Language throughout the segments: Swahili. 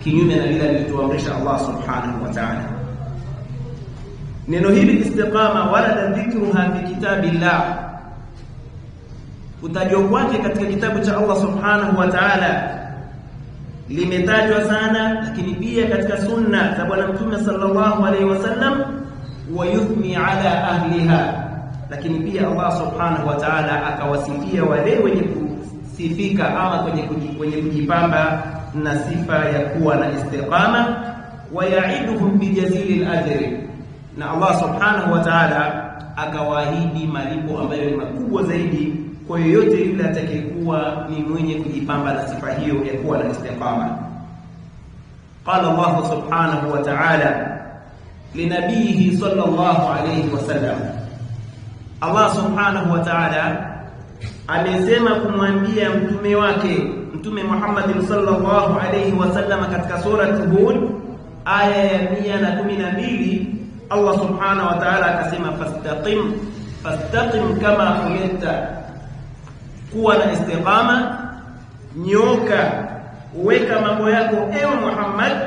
kinyume na vile alivyotuamrisha Allah subhanahu wa ta'ala. Neno hili istiqama wala dhikruha fi kitabillah, utajwa kwake katika kitabu cha Allah subhanahu wa ta'ala limetajwa sana, lakini pia katika sunna za bwana mtume sallallahu alaihi wasallam, wa yuthni ala ahliha, lakini pia Allah subhanahu wa ta'ala akawasifia wale wenye kusifika ama kwenye kujipamba na sifa ya kuwa na istiqama, wa ya'iduhum bijazili al-ajri, na Allah subhanahu wa ta'ala akawaahidi malipo ambayo ni makubwa zaidi kwa yoyote yule atakayekuwa ni mwenye kujipamba na sifa hiyo ya kuwa na istiqama. Qala Allah subhanahu wa ta'ala linabihi sallallahu alayhi wasallam, Allah subhanahu wa ta'ala amesema kumwambia mtume wake mtume Muhammad sallallahu alayhi wasallam katika sura Hud aya ya 112, Allah subhanahu wa ta'ala akasema fastaqim kama umirta, kuwa na istiqama, nyoka, weka mambo yako ewe Muhammad,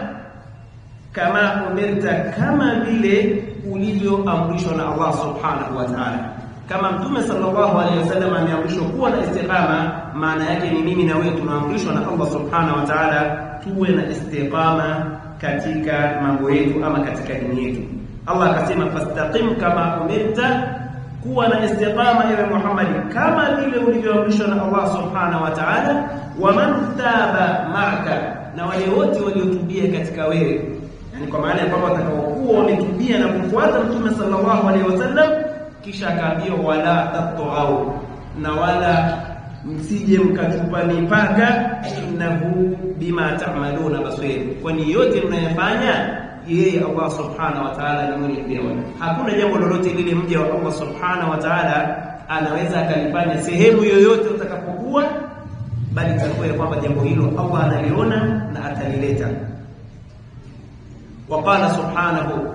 kama umirta, kama vile ulivyoamrishwa na Allah subhanahu wa ta'ala. Kama mtume sallallahu alayhi wasallam ameamrishwa kuwa na istiqama, maana yake ni mimi na wewe tunaamrishwa na Allah subhanahu wa ta'ala tuwe na istiqama katika mambo yetu ama katika dini yetu. Allah akasema fastaqim kama umirta, kuwa na istiqama ewe Muhammad kama vile ulivyoamrishwa na Allah subhanahu wa ta'ala, wa man taba ma'aka, na wale wote waliotubia katika wewe, yani kwa maana ya kwamba watakaokuwa wametubia na kumfuata mtume sallallahu alaihi wasallam, kisha akaambia wala tatau, na wala msije mkatupa mipaka, innahu bima ta'maluna basir, kwani yote mnayofanya yeye Allah subhanahu wa ta'ala ni mwenye kuona. Hakuna jambo lolote lile mja wa Allah subhanahu wa ta'ala anaweza akalifanya sehemu yoyote utakapokuwa, bali itakuwa kwamba jambo hilo Allah analiona na atalileta. Waqala subhanahu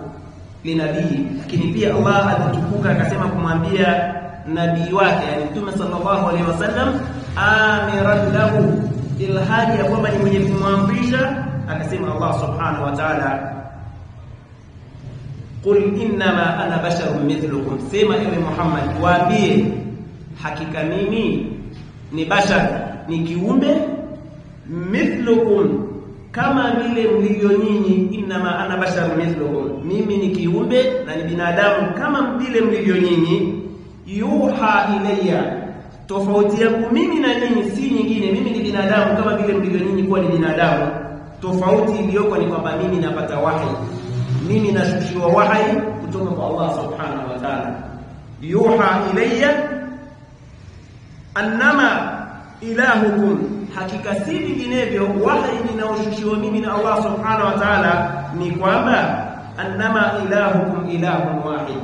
linabii, lakini pia Allah atatukuka akasema kumwambia nabii wake, yani mtume sallallahu alaihi wasallam, amiran lahu, ilhadi ya kwamba ni mwenye kumwamrisha, akasema Allah subhanahu wa ta'ala qul innama ana basharun mithlukum, sema ewe Muhammad waambie hakika mimi ni bashar, ni kiumbe, mithlukum, kama vile mlivyo nyinyi. Innama ana basharun mithlukum, mimi ni kiumbe na ni binadamu kama vile mlivyo nyinyi. Yuha ilayya, tofauti yangu mimi na nyinyi si nyingine, mimi ni binadamu kama vile mlivyo nyinyi kuwa ni binadamu. Tofauti iliyoko ni kwamba mimi napata wahi, mimi nashushiwa wahi kutoka kwa Allah subhanahu wa ta'ala. Yuha ilayya annama ilahukum, hakika si vinginevyo wahi ninaoshushiwa mimi na Allah subhanahu wa ta'ala ni kwamba annama ilahukum ilahun wahid,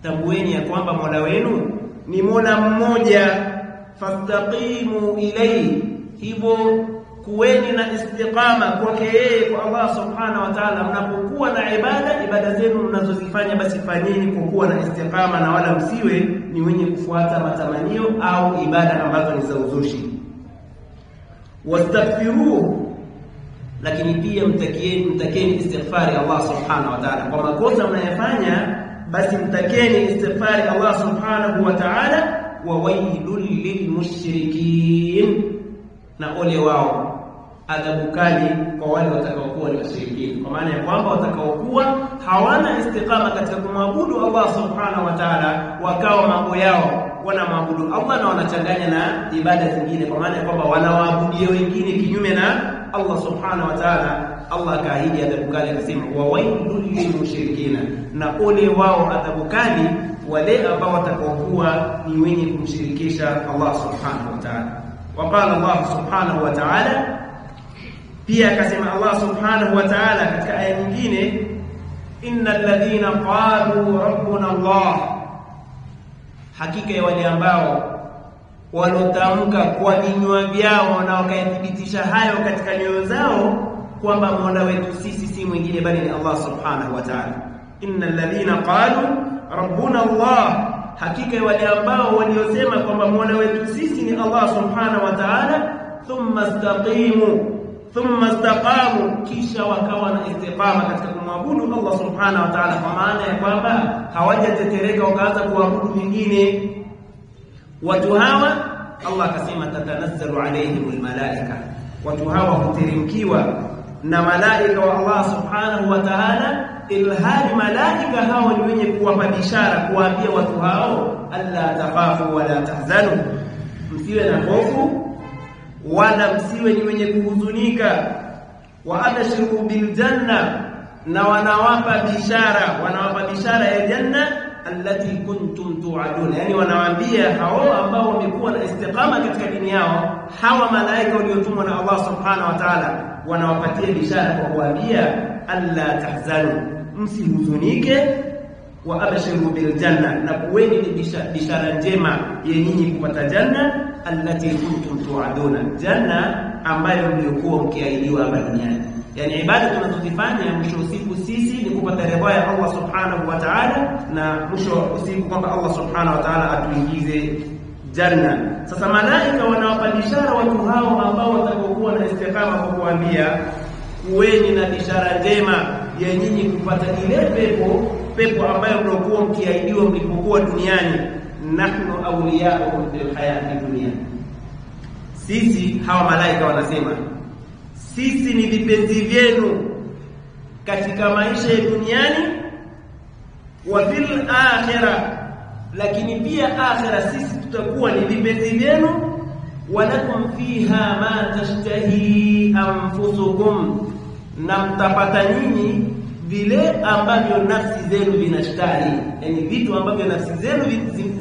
tambueni ya kwamba Mola wenu ni Mola mmoja. Fastaqimu ilayhi, hivyo kuweni na istiqama kwake yeye, kwa Allah subhanahu wa ta'ala. Mnapokuwa na ibada zenu mnazozifanya, basi fanyeni kwa kuwa na istiqama, na wala msiwe ni wenye kufuata matamanio au ibada ambazo ni za uzushi. Wastaghfiruhu, lakini pia mtakeni istighfari Allah subhanahu wa ta'ala kwa makosa mnayofanya, basi mtakeni istighfari Allah subhanahu wa ta'ala. Wa wailul lilmushrikin, na ole wao, adhabu kali kwa wale watakaokuwa ni washirikina, kwa maana ya kwamba watakaokuwa hawana istiqama katika kumwabudu Allah subhanahu wa ta'ala, wakawa mambo yao wanamwabudu Allah na wanachanganya na ibada zingine, kwa maana ya kwamba wanawaabudia wengine kinyume na Allah subhanahu wa ta'ala. Allah akaahidi adhabu kali, akasema wa wailul lilmushrikina, na ole wao, adhabu kali wale ambao watakaokuwa ni wenye kumshirikisha Allah subhanahu wa ta'ala. Waqala Allah subhanahu wa ta'ala, pia akasema Allah subhanahu wa ta'ala katika aya nyingine, innal ladhina qalu rabbuna Allah, hakika ya wale ambao walotamka kwa vinywa vyao na wakayathibitisha hayo katika nyoyo zao kwamba Mola wetu sisi si mwingine bali ni Allah subhanahu wa ta'ala. Innal ladhina qalu rabbuna Allah, hakika ya wale ambao waliosema kwamba Mola wetu sisi ni Allah subhanahu wa ta'ala, thumma istaqimu, thumma istaqamu, kisha wakawa na istiqama katika kumwabudu Allah subhanahu wa ta'ala, kwa maana ya kwamba hawajatetereka wakaanza kuabudu vingine. Watu hawa Allah akasema tatanazzalu alaihimul malaika, watu hawa huteremkiwa na malaika wa Allah subhanahu wa ta'ala, ilhali malaika hao ni wenye kuwapa bishara, kuambia watu hao alla takhafu wala tahzanu, msiwe na hofu wala msiwe ni wenye kuhuzunika. Wa abashiru bil janna, na wanawapa bishara ya janna allati kuntum tu'adun, yani wanawaambia hao ambao wamekuwa na istiqama katika dini yao, hawa malaika waliotumwa na Allah subhanahu wa ta'ala, wanawapatia bishara kwa kuambia alla tahzanu, msihuzunike, wa abashiru bil janna, na kuweni ni bishara njema yenye kupata janna allati kuntum tu'aduna, janna ambayo mliokuwa mkiahidiwa hapa duniani. Yani ibada tunazozifanya mwisho usiku sisi ni kupata ridha ya Allah subhanahu wa ta'ala, na mwisho usiku kwamba Allah subhanahu wa ta'ala atuingize janna. Sasa malaika wanawapa bishara watu hao ambao watakokuwa na istiqama, kwa kuambia kuweni na bishara njema ya nyinyi kupata ile pepo ambayo mlikuwa mkiahidiwa mlipokuwa duniani. Nahnu awliya'ukum fil hayati dunya, sisi hawa malaika wanasema sisi ni vipenzi vyenu katika maisha ya duniani, wa fil akhirah, lakini pia akhirah sisi tutakuwa ni vipenzi vyenu. Walakum fiha ma tashtahi anfusukum, na mtapata nyinyi vile ambavyo nafsi zenu vinashtahi, yani vitu ambavyo nafsi zenu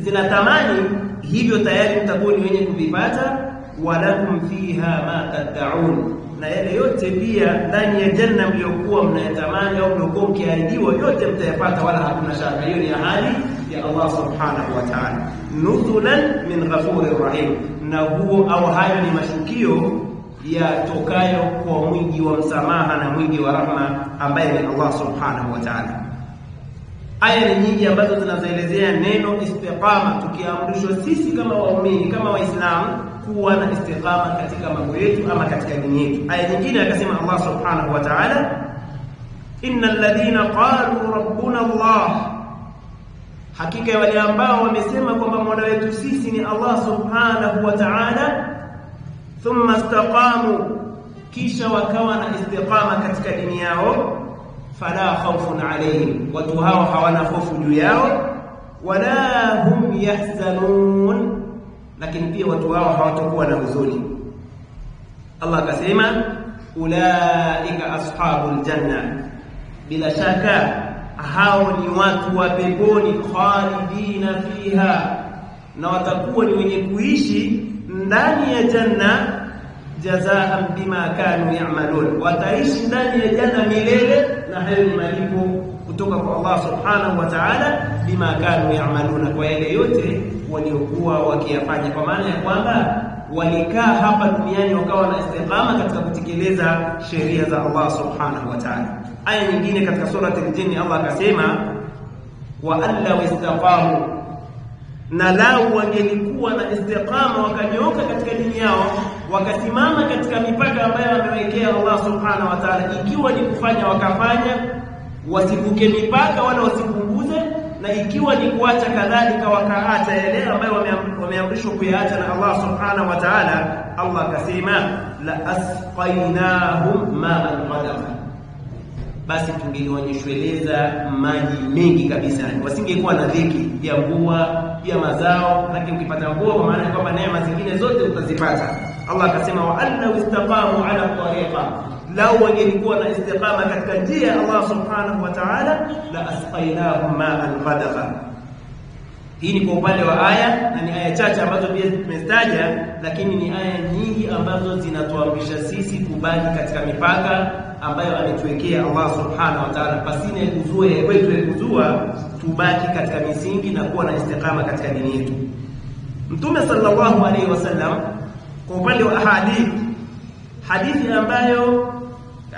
zinatamani, hivyo tayari mtakuwa ni wenye kuvipata. Walakum fiha ma tad'un, na yale yote pia ndani ya janna mliokuwa mnayatamani au mliokuwa mkiahidiwa, yote mtayapata, wala hakuna shaka. Hiyo ni ahadi ya Allah subhanahu wa ta'ala, nuzulan min ghafurir rahim, na huo au hayo ni mashukio yatokayo kwa mwingi wa msamaha na mwingi wa rahma ambaye ni Allah subhanahu wa ta'ala. Aya ni nyingi ambazo zinazoelezea neno istiqama, tukiamrishwa sisi kama waumini, kama waislamu kuwa na istiqama katika mambo yetu ama katika dini yetu. Aya nyingine akasema Allah subhanahu wa ta'ala, innal ladhina qalu rabbuna Allah, hakika ya wale ambao wamesema kwamba mola wetu sisi ni Allah subhanahu wa ta'ala, thumma istaqamu, kisha wakawa na istiqama katika dini yao, fala khawfun alayhim, watu hao hawana hofu juu yao, wala hum yahzanun, lakini pia watu hao hawatakuwa na huzuni. Allah akasema ulaika ashabul janna, bila shaka hao ni watu wa peponi, khalidina fiha, na watakuwa ni wenye kuishi ndani ya janna, jazaan bima kanu ya'malun, wataishi ndani ya janna milele, na hayo ni malipo kutoka kwa Allah subhanahu wa ta'ala, bima kanu ya'maluna, kwa yale yote waliokuwa wakiyafanya. Kwa maana ya kwamba walikaa hapa duniani wakawa na istiqama katika kutekeleza sheria za Allah subhanahu wa ta'ala. Aya nyingine katika sura al-Jinn Allah akasema wa alla wastaqamu, na lau wangelikuwa na istiqama wakanyooka katika dini yao, wakasimama katika mipaka ambayo amewekea Allah subhanahu wa ta'ala, ikiwa ni kufanya wakafanya, wasivuke mipaka wala wasipunguze, na ikiwa ni kuacha kadhalika wakaacha yale ambayo wameamrishwa kuyaacha na Allah subhanahu wa ta'ala. Allah akasema la asqainahum ma'an ghadaqa, basi tungeliwanyeshweleza maji mengi kabisa, wasingekuwa na dhiki ya mvua ya mazao, lakini ukipata mvua kwa maana kwamba neema zingine zote utazipata. Allah akasema wa anna istaqamu ala tariqa, lau wangelikuwa na istiqama katika njia ya Allah subhanahu wa ta'ala, la asqainahum ma'an ghadaqa. Hii ni kwa upande wa aya, na ni aya chache ambazo pia tumestaja, lakini ni aya nyingi ambazo zinatuamrisha sisi kubaki katika mipaka ambayo ametuwekea Allah subhanahu wa ta'ala, pasina kuzua kwetu kuzua, tubaki katika misingi na kuwa na istiqama katika dini yetu. Mtume sallallahu alaihi wasallam kwa upande wa hadithi ambayo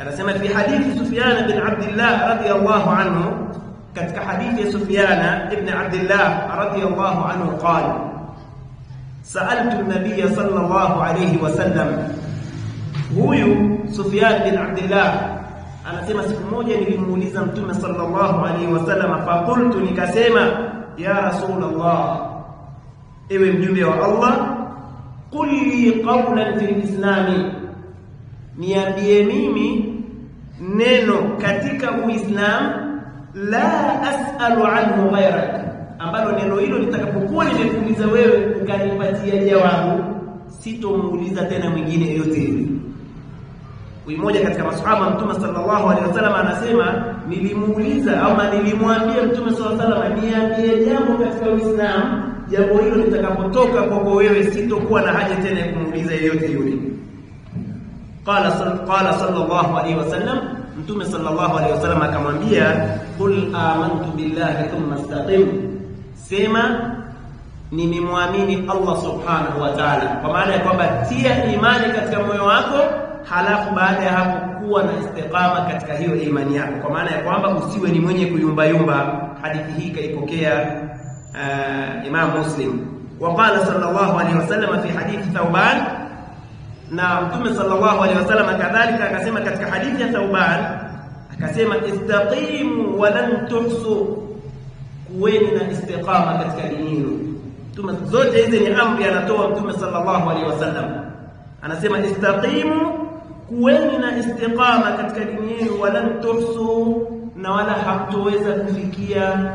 anasema fi hadithi Sufyan bin Abdullah radiyallahu anhu, katika hadithi ya Sufyan ibn Abdullah radiyallahu anhu qala sa'altu an-nabiy sallallahu alayhi wasallam huyu Sufyan bin Abdullah anasema siku moja nilimuuliza Mtume sallallahu alaihi wasallam, faqultu, nikasema ya Rasulullah, ewe mjumbe wa Allah, qul li qawlan fil islami, niambie mimi neno katika Uislamu, la as'alu anhu ghayrak, ambalo neno hilo nitakapokuwa nimekuuliza wewe ukanipatia jawabu, sitomuuliza tena mwingine yote. Mmoja katika masahaba Mtume sallallahu alaihi wasallam anasema, nilimuuliza au nilimwambia Mtume sallallahu alaihi wasallam, niambie jambo katika Uislamu, jambo hilo litakapotoka kwako wewe sitokuwa na haja tena ya kumuuliza yeyote yule. Qala sallallahu alaihi wasallam, Mtume sallallahu alaihi wasallam akamwambia, qul amantu billahi thumma istaqim, sema nimemwamini Allah subhanahu wa ta'ala, kwa maana ya kwamba tia imani katika moyo wako, halafu baada ya hapo kuwa na istiqama katika hiyo imani yako, kwa maana ya kwamba usiwe ni mwenye kuyumba yumba. Hadithi hii kaipokea Imam Muslim. Waqala sallallahu alaihi wasallam fi hadithi Thawban, na Mtume sallallahu alaihi wasallam kadhalika akasema katika hadithi ya Thawban, akasema istaqimu wa lan tuhsu, kuweni na istiqama katika dini yenu. Mtume zote hizi ni amri anatoa Mtume sallallahu alaihi wasallam, anasema istaqimu, kuweni na istiqama katika dini yenu, wa lan tuhsu, na wala hamtoweza kufikia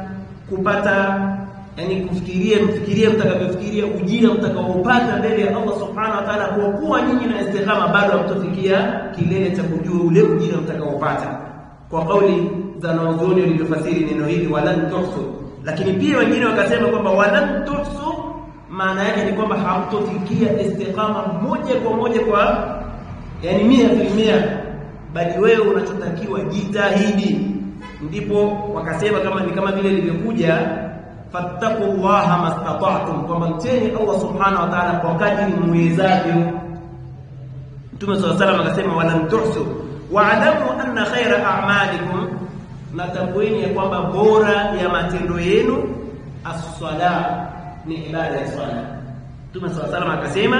kupata, yani mfikirie mtakavyofikiria ujira mtakaoupata mbele ya Allah subhanahu wa ta'ala, kwa kuwa nyinyi na istiqama bado hamtofikia kilele cha kujua ule ujira mtakaoupata, kwa kauli za wanazuoni waliofasiri neno hili walan tuhsu. Lakini pia wengine wakasema kwamba walan tuhsu maana yake ni kwamba hamtofikia istiqama moja kwa moja, kwa yani 100%, bali wewe unachotakiwa jitahidi. Ndipo wakasema kama vile ilivyokuja fattaqullaha mastata'tum, kwamba mteni Allah subhanahu wa ta'ala kwa kadri muwezavyo. Mtume sallallahu alayhi wasallam akasema walam tuhsu wa'lamu anna khayra a'malikum, na tambueni ya kwamba bora ya matendo yenu as-sala, ni ibada ya swala. Mtume sallallahu alayhi wasallam akasema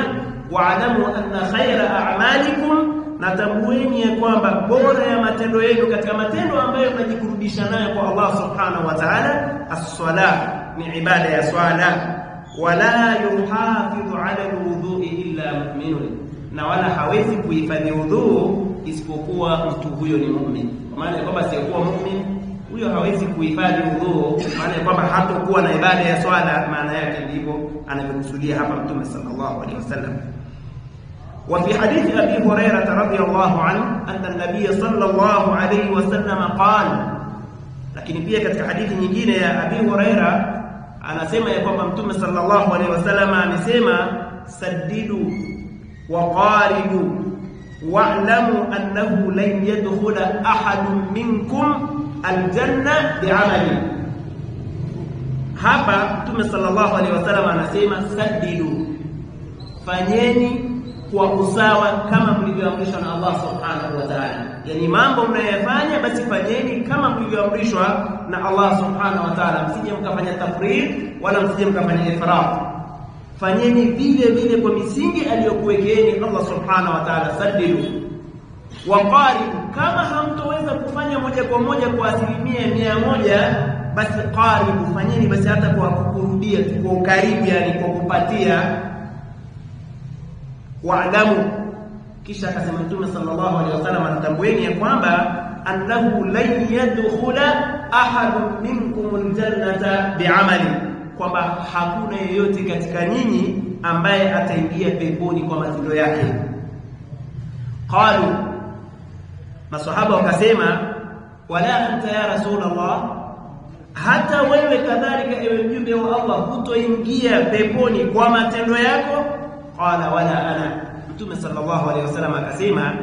wa'lamu anna khayra a'malikum, na tambueni ya kwamba bora ya matendo yenu katika matendo ambayo mnajikurubisha nayo kwa Allah subhanahu wa ta'ala, as-sala, ni ibada ya swala. Wala yuhafidhu ala alwudhu'i illa mu'minun, na wala hawezi kuhifadhi udhu isipokuwa mtu huyo ni mu'min. Kwa maana kwamba asiyekuwa mu'min huyo hawezi kuhifadhi udhu, maana kwamba hatakuwa na ibada ya swala. Maana yake ndivyo anavyokusudia hapa Mtume sallallahu alaihi wasallam. وفي حديث أبي هريرة رضي الله عنه أن النبي صلى الله عليه وسلم قال, lakini pia katika hadithi nyingine ya Abi Huraira anasema ya kwamba Mtume sallallahu alaihi wasallam amesema, saddidu wa qaribu wa'lamu annahu lan yadkhula ahadun minkum aljanna bi'amali. Hapa Mtume sallallahu alaihi wasallam anasema saddidu, fanyeni kwa usawa kama mlivyoamrishwa na Allah subhanahu wa ta'ala, yani mambo mnayofanya basi fanyeni kama mlivyoamrishwa na Allah subhanahu wa ta'ala, msije mkafanya tafrid wala msije mkafanya ifrat. Fanyeni vile vile kwa misingi aliyokuwekeeni Allah subhanahu wa ta'ala. Saddidu wa qaribu, kama hamtoweza kufanya moja kwa moja kwa 100%, basi qaribu, fanyeni basi hata kwa kukurudia, kwa ukaribu, yani kwa kupatia. Wa'lamu, kisha akasema Mtume sallallahu alaihi wasallam, anatambueni ya kwamba annahu lan yadkhula ahadun minkum aljannata bi'amali, kwamba hakuna yeyote katika nyinyi ambaye ataingia peponi kwa matendo yake. Qalu, masahaba wakasema, wala anta ya Rasulullah, hata wewe kadhalika ewe mjumbe wa Allah hutoingia peponi kwa matendo yako? Qala wala ana, Mtume sallallahu alaihi wasallam akasema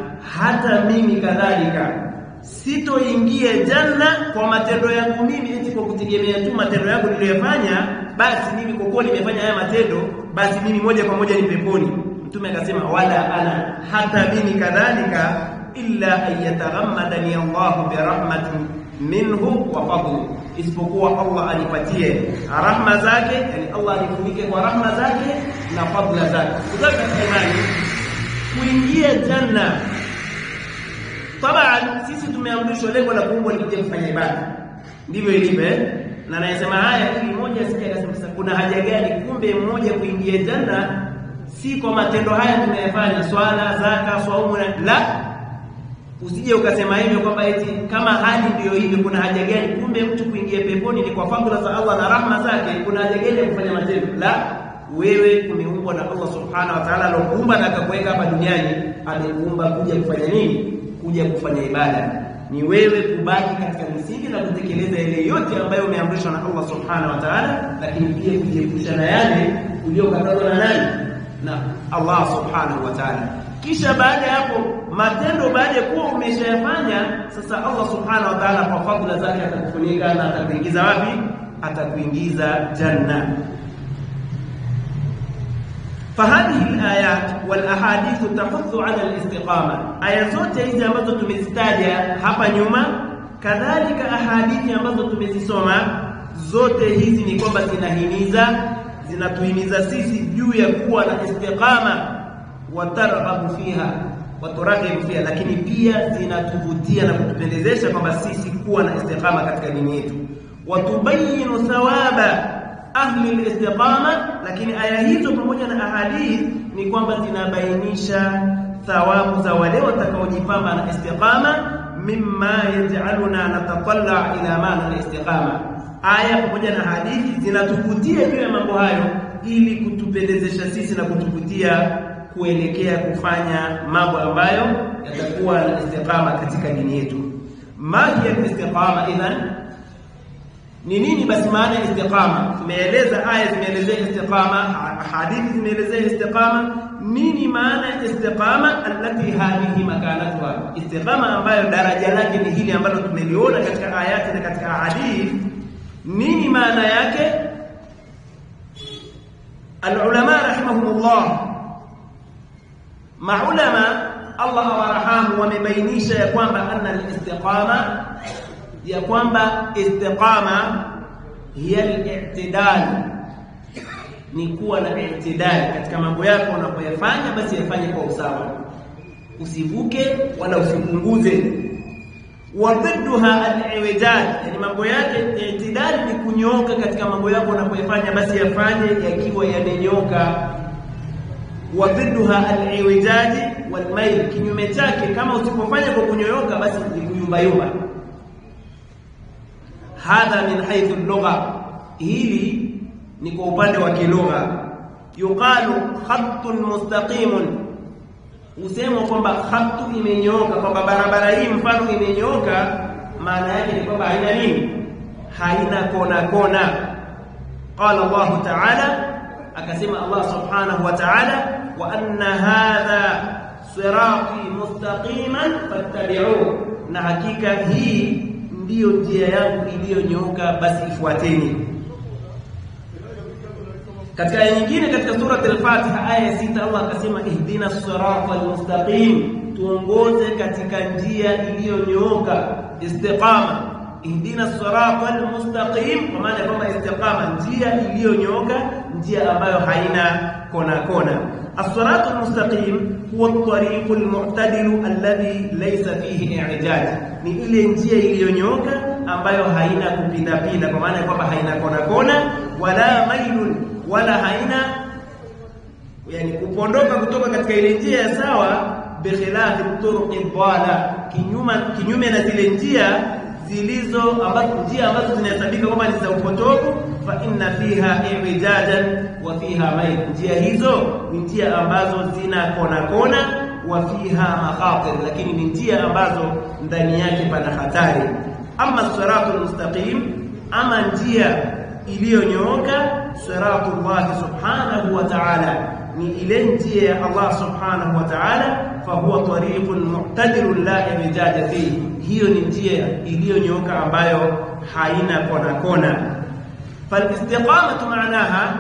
hata mimi kadhalika sitoingia janna kwa matendo yangu mimi, eti kwa kutegemea tu matendo yangu niliyofanya, basi mimi kwa kuwa nimefanya haya matendo basi mimi moja kwa moja ni peponi. Mtume akasema wala ana, hata mimi kadhalika, illa ayataghammadani Allah bi rahmatin minhu wa fadli, isipokuwa Allah anipatie rahma zake, yani Allah anifunike kwa rahma zake na fadla zake. Kutoka katika imani kuingia janna. Tabaan sisi tumeamrishwa lengo la kuumbwa ni kufanya ibada. Ndivyo ilivyo. Na anayesema haya ili mmoja asikae kuna haja gani kumbe mmoja kuingia janna si kwa matendo haya tunayofanya swala, zaka, saumu la. Usije ukasema hivyo kwamba eti kama hali ndio hivyo kuna haja gani kumbe mtu kuingia peponi ni kwa fadhila za Allah na rahma zake, kuna haja gani ya kufanya matendo? La, wewe umeumbwa na Allah subhanahu wa ta'ala alokuumba na akakuweka hapa duniani, amekuumba kuja kufanya nini? Kuja kufanya ibada. Ni wewe kubaki katika misingi na kutekeleza ile yote ambayo umeamrishwa na Allah subhanahu wa ta'ala, lakini pia kujiepusha na yale uliyokatazwa na nani? Na Allah subhanahu wa ta'ala. Kisha baada ya hapo matendo baada ya kuwa umeshayafanya, sasa Allah subhanahu wa ta'ala kwa fadhila zake atakufunika na atakuingiza wapi? Atakuingiza janna. فهذه الآيات والأحاديث تحث على الاستقامة. aya zote hizi ambazo tumezitaja hapa nyuma, kadhalika ahadithi ambazo tumezisoma, zote hizi ni kwamba zinatuhimiza sisi juu ya kuwa na istiqama wa targhabu fiha wa turaghibu fiha, lakini pia zinatuvutia na kutupendezesha kwamba sisi kuwa na istiqama katika dini yetu. Wa tubayinu thawaba ahli al-istiqama, lakini aya hizo pamoja na ahadith ni kwamba zinabainisha thawabu za wale watakaojipamba na istiqama, mimma yaj'aluna natatalla ila maana al-istiqama. Aya pamoja na hadithi zinatuvutia juu ya mambo hayo ili kutupendezesha sisi na kutuvutia kuelekea kufanya mambo ambayo yatakuwa na istiqama katika dini yetu. Ma hiya al-istiqama idhan? Ni nini basi maana ya istiqama? Tumeeleza aya zimeelezea istiqama, hadithi zimeelezea istiqama. Nini maana ya istiqama? Allati hadhihi makanatuha, istiqama ambayo daraja lake ni hili ambalo tumeliona katika ayati na katika hadithi. Nini maana yake? Al-ulama rahimahumullah, maulama Allah awarahamu wamebainisha ya kwamba anna al-istiqama, ya kwamba istiqama hiya al-i'tidal, ni kuwa na i'tidal katika mambo yako unapoyafanya, basi yafanye kwa usawa, usivuke wala usipunguze. Wa dhidduha al-i'wijaj, yani mambo yake i'tidal ni kunyoka katika mambo yako unapoyafanya, basi yafanye yakiwa yamenyoka. Wa dhidduha al-i'wijaj wal mayl, kinyume chake kama usipofanya kwa kunyoka basi ni kuyumbayumba. Hadha min haythu al-lugha, hili ni kwa upande wa kilugha. Yuqalu khattun mustaqimun, usemo kwamba khattu imenyooka, kwamba barabara hii mfano imenyooka, maana yake ni kwamba haina nini? Haina kona kona. Qala Allah ta'ala, akasema Allah subhanahu wa ta'ala, wa anna hadha sirati mustaqiman fattabi'uhu, na hakika hii ndiyo njia yangu iliyonyooka, basi ifuateni. Katika aya nyingine katika sura al-Fatiha aya 6 Allah akasema ihdina as-siratal mustaqim, tuongoze katika njia iliyonyooka, istiqama. Ihdina as-siratal mustaqim, kwa maana kwamba istiqama njia iliyonyooka, njia ambayo haina kona kona. As-siratal mustaqim huwa at-tariqul mu'tadil alladhi laysa fihi i'wijaj, ni ile njia iliyonyooka ambayo haina kupinda pinda, kwa maana kwamba haina kona kona wala mailun, wala haina yani kupondoka kutoka katika ile njia ya sawa. Bikhilafi turuqi dhalla, kinyume na zile njia ambazo zinahesabika kwamba ni za upotovu. Fa inna fiha i'wijajan wa fiha mayl, njia hizo ni njia ambazo zina kona kona, wa fiha makhatir, lakini ni njia ambazo ndani yake pana hatari. Amma siratul mustaqim, ama njia iliyonyooka, siratullah subhanahu wa ta'ala, ni ile njia ya Allah subhanahu wa ta'ala. Fa huwa tariqun mu'tadilun la i'wijaj fihi, hiyo ni njia iliyonyooka ambayo haina kona kona. Fal istiqamatu maanaha,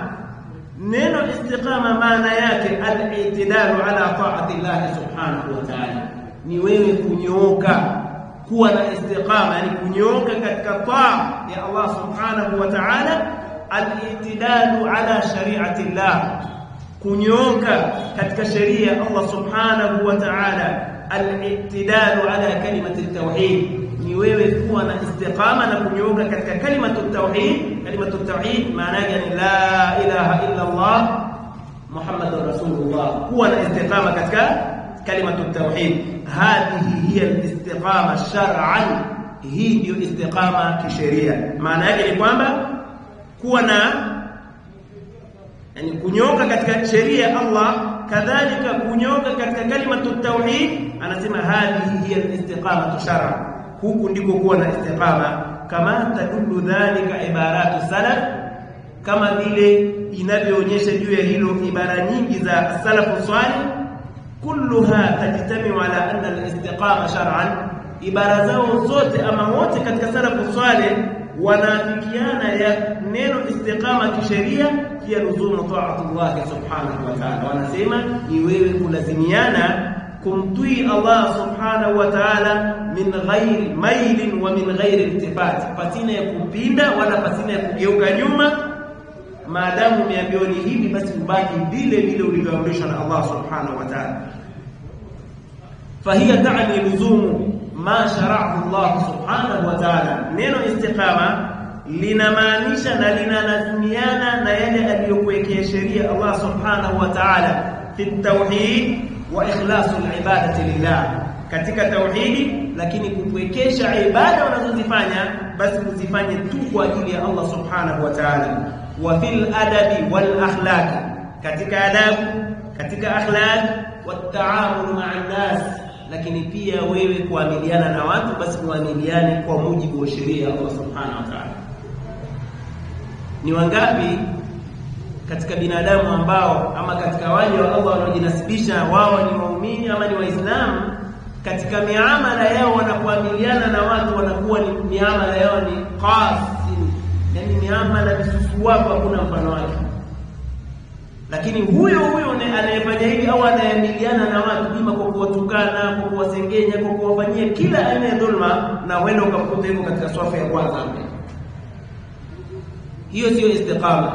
neno istiqama maana yake al-i'tidalu ala ta'ati Allah subhanahu wa ta'ala, ni wewe kunyooka, kuwa na istiqama, yani kunyooka katika taa ya Allah subhanahu wa ta'ala. Al-i'tidalu ala shari'ati Allah, kunyoka katika sheria ya Allah subhanahu wa ta'ala, al-i'tidalu ala kalimati at-tauhid, ni wewe kuwa na istiqama na kunyoka katika kalimatu at-tauhid. Kalimatu at-tauhid maana yake ni la ilaha illa Allah Muhammadur Rasulullah, kuwa na istiqama katika kalimatu at-tauhid. Hadhihi hiya al-istiqama shar'an, hii ndio istiqama kisheria. Maana yake ni kwamba kuwa na yani kunyoka katika sheria ya Allah, kadhalika kunyoka katika kalimatu at-tauhid. Anasema hadhihi hiya al-istiqama shar'an, huku ndiko kuwa na istiqama. Kama tadullu dhalika ibaratu salaf, kama vile inavyoonyesha juu ya hilo ibara nyingi za salafu salih. Kulluha tajtami'u ala anna al-istiqama shar'an, ibara zao zote ama wote katika salafu salih wanafikiana ya neno istiqama kisheria kia luzumu ta'atullah subhanahu wa ta'ala. Wanasema ni wewe kulazimiana kumtii Allah subhanahu wa ta'ala min ghairi mailin wa min ghairi iltifat, patina ya kupinda wala patina ya kugeuka nyuma. Maadamu umeambiwa ni hivi, basi ubaki vile vile ulivyoamrishwa na Allah subhanahu wa ta'ala. Fahiya ta'ni luzumu ma shara'ahu Allah subhanahu wa ta'ala. Neno istiqama linamaanisha na linalazimiana na yale aliyokuwekea sheria Allah subhanahu wa ta'ala fi tauhid wa ikhlasul ibadati lillah, katika tauhidi, lakini kuwekesha ibada unazozifanya basi uzifanye tu kwa ajili ya Allah subhanahu wa ta'ala. Wa fil adabi wal akhlaq, katika adabu, katika akhlaq, wat ta'amul ma'an nas, lakini pia wewe kuamiliana na watu basi muamiliane kwa mujibu wa sheria ya Allah subhanahu wa ta'ala. Ni wangapi katika binadamu ambao ama katika wale wa Allah wanaojinasibisha wao ni waumini ama ni waislamu, katika miamala yao wanapoamiliana na watu wanakuwa ni miamala yao ni qasim, yani miamala bisusu wako hakuna mfano wake. Lakini huyo anayefanya hivi au anayeamiliana na watu bima kwa kuwatukana, kwa kuwasengenya, kwa kuwafanyia kila aina ya dhulma, na wenda ukakuta hivyo katika swafu ya kwanza, hiyo sio istiqama.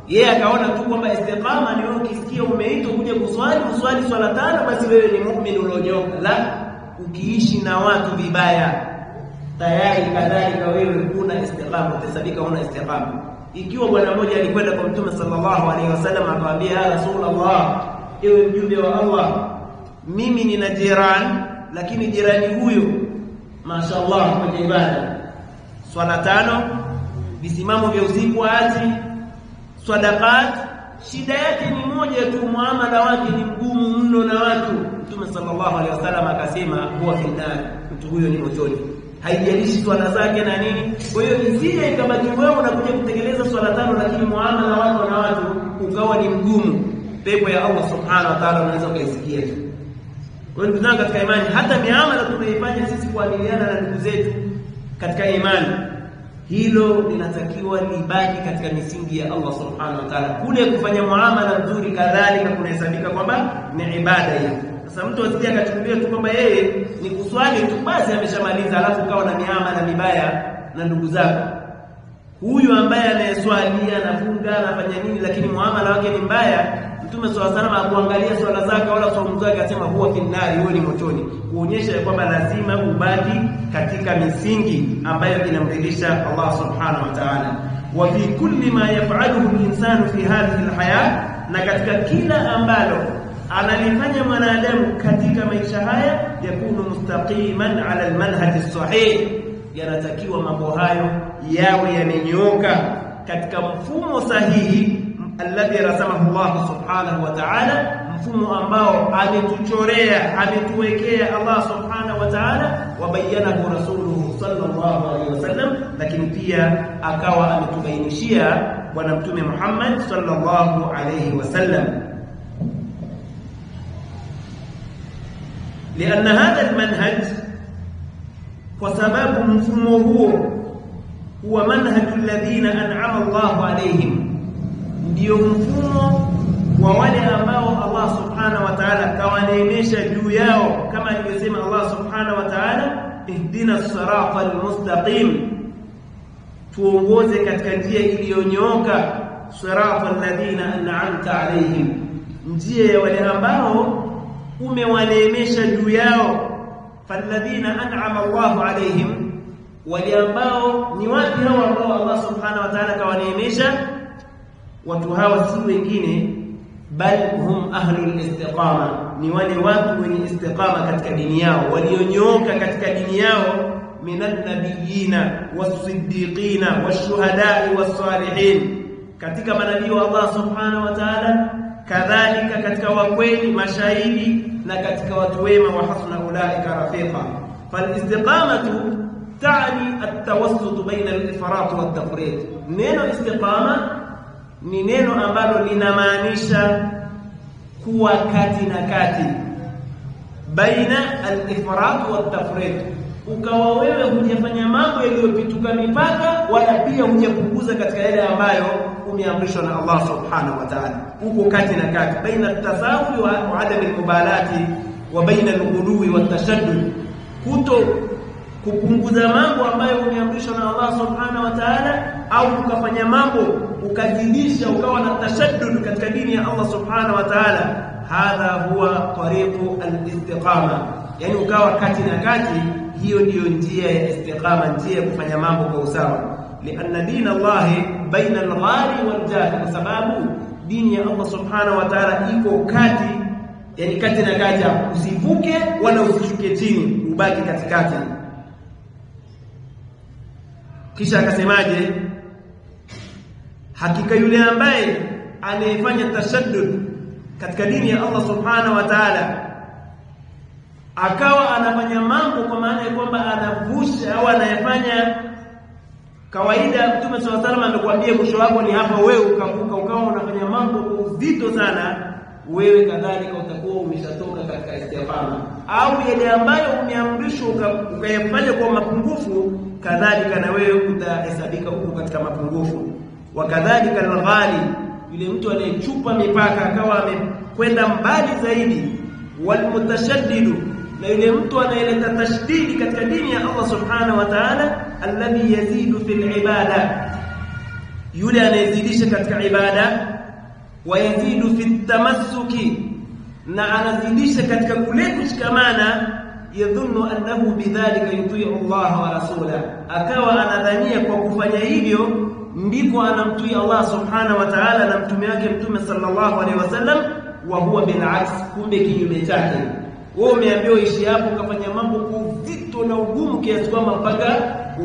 Yeye akaona tu kwamba istiqama ni wewe ukisikia umeitwa kuja kuswali swala tano basi wewe ni muumini ulionyoka. La, ukiishi na watu vibaya tayari kadhalika wewe huna istiqama, utasabika huna istiqama. Ikiwa bwana mmoja alikwenda kwa Mtume sallallahu alaihi wasallam akamwambia, ya Rasulullah, ewe mjumbe wa Allah, mimi nina jirani, lakini jirani huyo mashaallah kwenye ibada, swala tano, visimamo vya usiku ati, sadaqat, shida yake ni moja tu, muamala wake ni mgumu mno na watu. Mtume sallallahu alaihi wasallam akasema huwa finnar, mtu huyo ni motoni, haijalishi swala zake na nini. Kwa hiyo isije ikabaki wewe unakuja kutekeleza swala tano lakini muamala wako na watu ukawa ni mgumu, pepo ya Allah subhanahu wa ta'ala unaweza kuisikia tu. Kwa hiyo tunataka katika imani, hata miamala tunaifanya sisi kuamiliana na ndugu zetu katika imani, hilo linatakiwa libaki katika misingi ya Allah subhanahu wa ta'ala. Kule kufanya muamala nzuri kadhalika kunahesabika kwamba ni ibada hiyo. Sasa mtu asije akachukulia tu kwamba yeye ni kuswali tu basi ameshamaliza, alafu kawa na miamala mibaya na ndugu zako. Huyu ambaye anayeswali, anafunga, anafanya nini lakini muamala wake ni mbaya, Mtume swalla salama akuangalia swala zake wala saumu zake akasema huwa finari, huwa ni motoni, kuonyesha kwamba lazima ubaki katika misingi ambayo inamridhisha Allah subhanahu wa ta'ala. Wa fi kulli ma yaf'aluhu al-insanu fi hadhihi al-hayat, na katika kila ambalo analifanya mwanadamu katika maisha haya, yakunu mustaqiman ala al-manhaj as-sahih, yanatakiwa mambo hayo yawe yamenyooka katika mfumo sahihi alladhi rasamahu Allah subhanahu wa ta'ala, mfumo ambao ametuchorea, ametuwekea Allah subhanahu wa ta'ala, wa bayyanahu rasuluhu sallallahu alaihi wasallam, lakini pia akawa ametubainishia bwana mtume Muhammad sallallahu alaihi wasallam. لأن هذا المنهج وسبب مفهومه هو منهج الذين أنعم الله عليهم، ndio mfumo wa wale ambao Allah subhanahu wa ta'ala kawaneemesha juu yao, kama alivyosema Allah subhanahu wa ta'ala, ihdina siratal mustaqim, tuongoze katika njia iliyonyooka, siratal ladina an'amta alayhim, njia ya wale ambao umewaneemesha juu yao. Falladhina an'ama Allahu alayhim, wale ambao ni wapi hao ambao Allah subhanahu wa ta'ala kawaneemesha? Watu hawa si wengine bal hum ahlul istiqama, ni wale watu wenye istiqama katika dini yao, walionyooka katika dini yao, minan nabiyina was-siddiqina wash-shuhada'i was-salihin, katika manabii wa Allah subhanahu wa ta'ala, kadhalika katika wakweli mashahidi, na katika watu wema, wa hasuna ulaika rafiqa. Fal-istiqamatu ta'ni at-tawassut baina al-ifrat wa at-tafrit. Neno istiqama ni neno ambalo linamaanisha kuwa kati na kati, baina al-ifrat wa at-tafrit. Ukawa wewe hujafanya mambo yaliyopituka mipaka, wala pia hujapunguza katika yale ambayo umeamrishwa na Allah subhanahu wa ta'ala. Uko kati na kati, baina at-tasawwi wa adam al-mubalati, wa baina al-ghuluwi wa at-tashaddud. Kuto kupunguza mambo ambayo umeamrishwa na Allah subhanahu wa ta'ala, au ukafanya mambo ukazidisha ukawa na tashaddud katika dini ya Allah subhanahu wa ta'ala. Hadha huwa tariqu al-istiqama, yani ukawa kati na kati. Hiyo ndiyo njia ya istiqama, njia ya kufanya mambo kwa usawa. Lianna dina Allah baina al-ghali wal-jahil, kwa sababu dini ya Allah subhanahu wa ta'ala iko kati, yani kati na kati, usivuke wala usishuke chini, ubaki katikati. Kisha akasemaje? Hakika yule ambaye anayefanya tashaddud katika dini ya Allah subhanahu wa ta'ala, akawa anafanya mambo kwa maana ya kwamba anavusha au anayafanya kawaida. Mtume sallallahu alaihi wasallam amekwambia mwisho wako ni hapa, wewe ukavuka ukawa unafanya mambo kwa uzito sana, wewe kadhalika utakuwa umeshatoka katika istiqama. Au yale ambayo umeamrishwa ukayafanya kwa mapungufu, kadhalika na wewe utahesabika huko katika mapungufu. Wakadhalika al-ghali, yule mtu anayechupa mipaka akawa amekwenda mbali zaidi. Walmutashaddidu, na yule mtu anayeleta tashdidi katika dini ya Allah subhanahu wa ta'ala, alladhi yazidu fil ibada, yule anayezidisha katika ibada, wa yazidu fit tamassuki, na anazidisha katika kule kushikamana. Yadhunnu annahu bidhalika yuti'u Allah wa rasulahu, akawa anadhania kwa kufanya hivyo ndipo anamtii Allah subhanahu wa ta'ala na mtume wake Mtume sallallahu alaihi wasallam. Wa huwa bil aks, kumbe kinyume chake. Wewe umeambiwa ishi hapo, ukafanya mambo kwa uzito na ugumu kiasi kwamba mpaka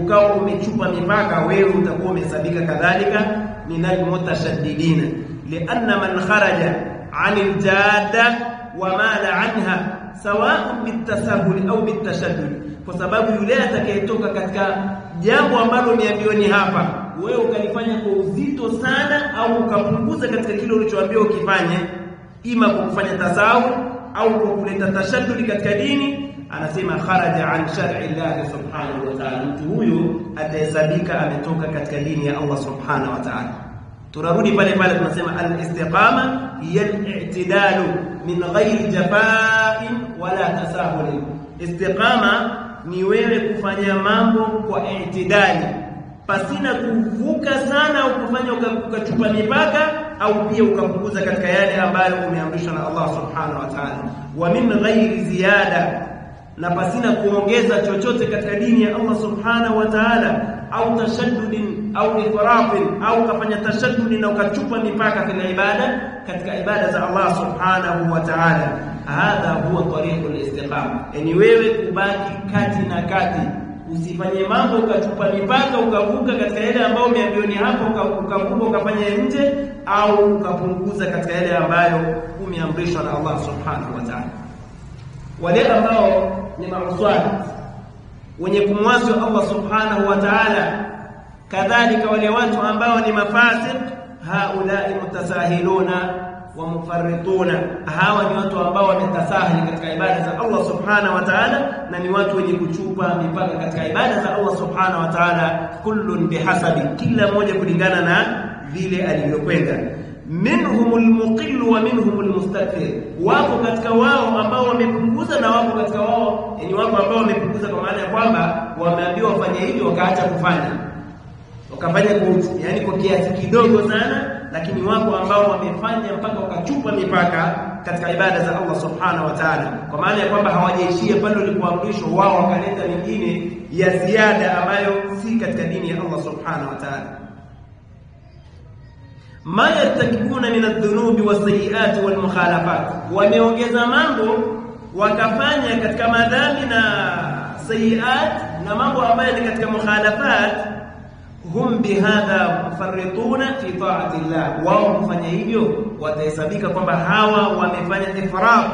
ukawa umechupa mipaka, wewe utakuwa umesabika kadhalika minal mutashaddidina. Lianna man kharaja 'anil jadda wa mala 'anha sawa'un bitasahul au bitashaddud, kwa sababu yule atakayetoka katika jambo ambalo umeambiwa ni hapa, wewe ukalifanya kwa uzito sana, au ukapunguza katika kile ulichoambiwa ukifanye, ima kwa kufanya tasahul au kwa kuleta tashaddud katika dini, anasema kharaja an shar'i Allah subhanahu wa ta'ala, mtu huyo atahesabika ametoka katika dini ya Allah subhanahu wa ta'ala. Turarudi pale pale, tunasema al-istiqama hiya al-i'tidalu min ghairi jafa'in wala tasahul. Istiqama ni wewe kufanya mambo kwa i'tidali, pasina kuvuka sana au kufanya ukachupa mipaka, au pia ukapunguza katika yale ambayo umeamrishwa na Allah subhanahu wa ta'ala. Wa min ghairi ziyada, na pasina kuongeza chochote katika dini ya Allah subhanahu wa ta'ala, au tashaddudin au ifrafin, au kafanya tashaddud na ukachupa mipaka katika ibada, katika ibada za Allah subhanahu wa ta'ala. Hadha huwa tariqul istiqama, yani wewe kubaki kati na kati, usifanye mambo ukachupa mipaka ukavuka katika yale ambayo umeambiwa ni hapo, ukavuka ukafanya nje, au ukapunguza katika yale ambayo umeamrishwa na Allah subhanahu wa ta'ala. Wale ambao ni mauswali, wenye kumwasi Allah subhanahu wa ta'ala, kadhalika wale watu ambao ni mafasiq, haulai mutasahiluna wa mufarrituna, hawa ni watu ambao wametasahili katika ibada za Allah subhanahu wa ta'ala, na ni watu wenye kuchupa mipaka katika ibada za Allah subhanahu wa ta'ala. Kullun bihasabi, kila mmoja kulingana na vile alivyokwenda. Minhumul muqill wa minhumul mustakthir, wako katika wao ambao wamepunguza na wako katika wao, yani wako ambao wamepunguza kwa maana ya kwamba wameambiwa wafanye hivyo wakaacha kufanya, wakafanya kwa yani kwa kiasi kidogo sana, lakini wako ambao wamefanya mpaka wakachupa mipaka katika ibada za Allah subhanahu wa ta'ala, kwa maana ya kwamba hawajaishia pale walipoamrishwa, wao wakaleta mingine ya ziada ambayo si katika dini ya Allah subhanahu wa ta'ala. Ma yartakibuna min adh-dhunubi was-sayyi'ati wal-mukhalafat, wameongeza mambo wakafanya katika madhambi na sayiat na mambo ambayo ni katika mukhalafat. Hum bihadha mufarrituna fi ta'ati Allah, wao kufanya hivyo watahesabika kwamba hawa wamefanya ifrat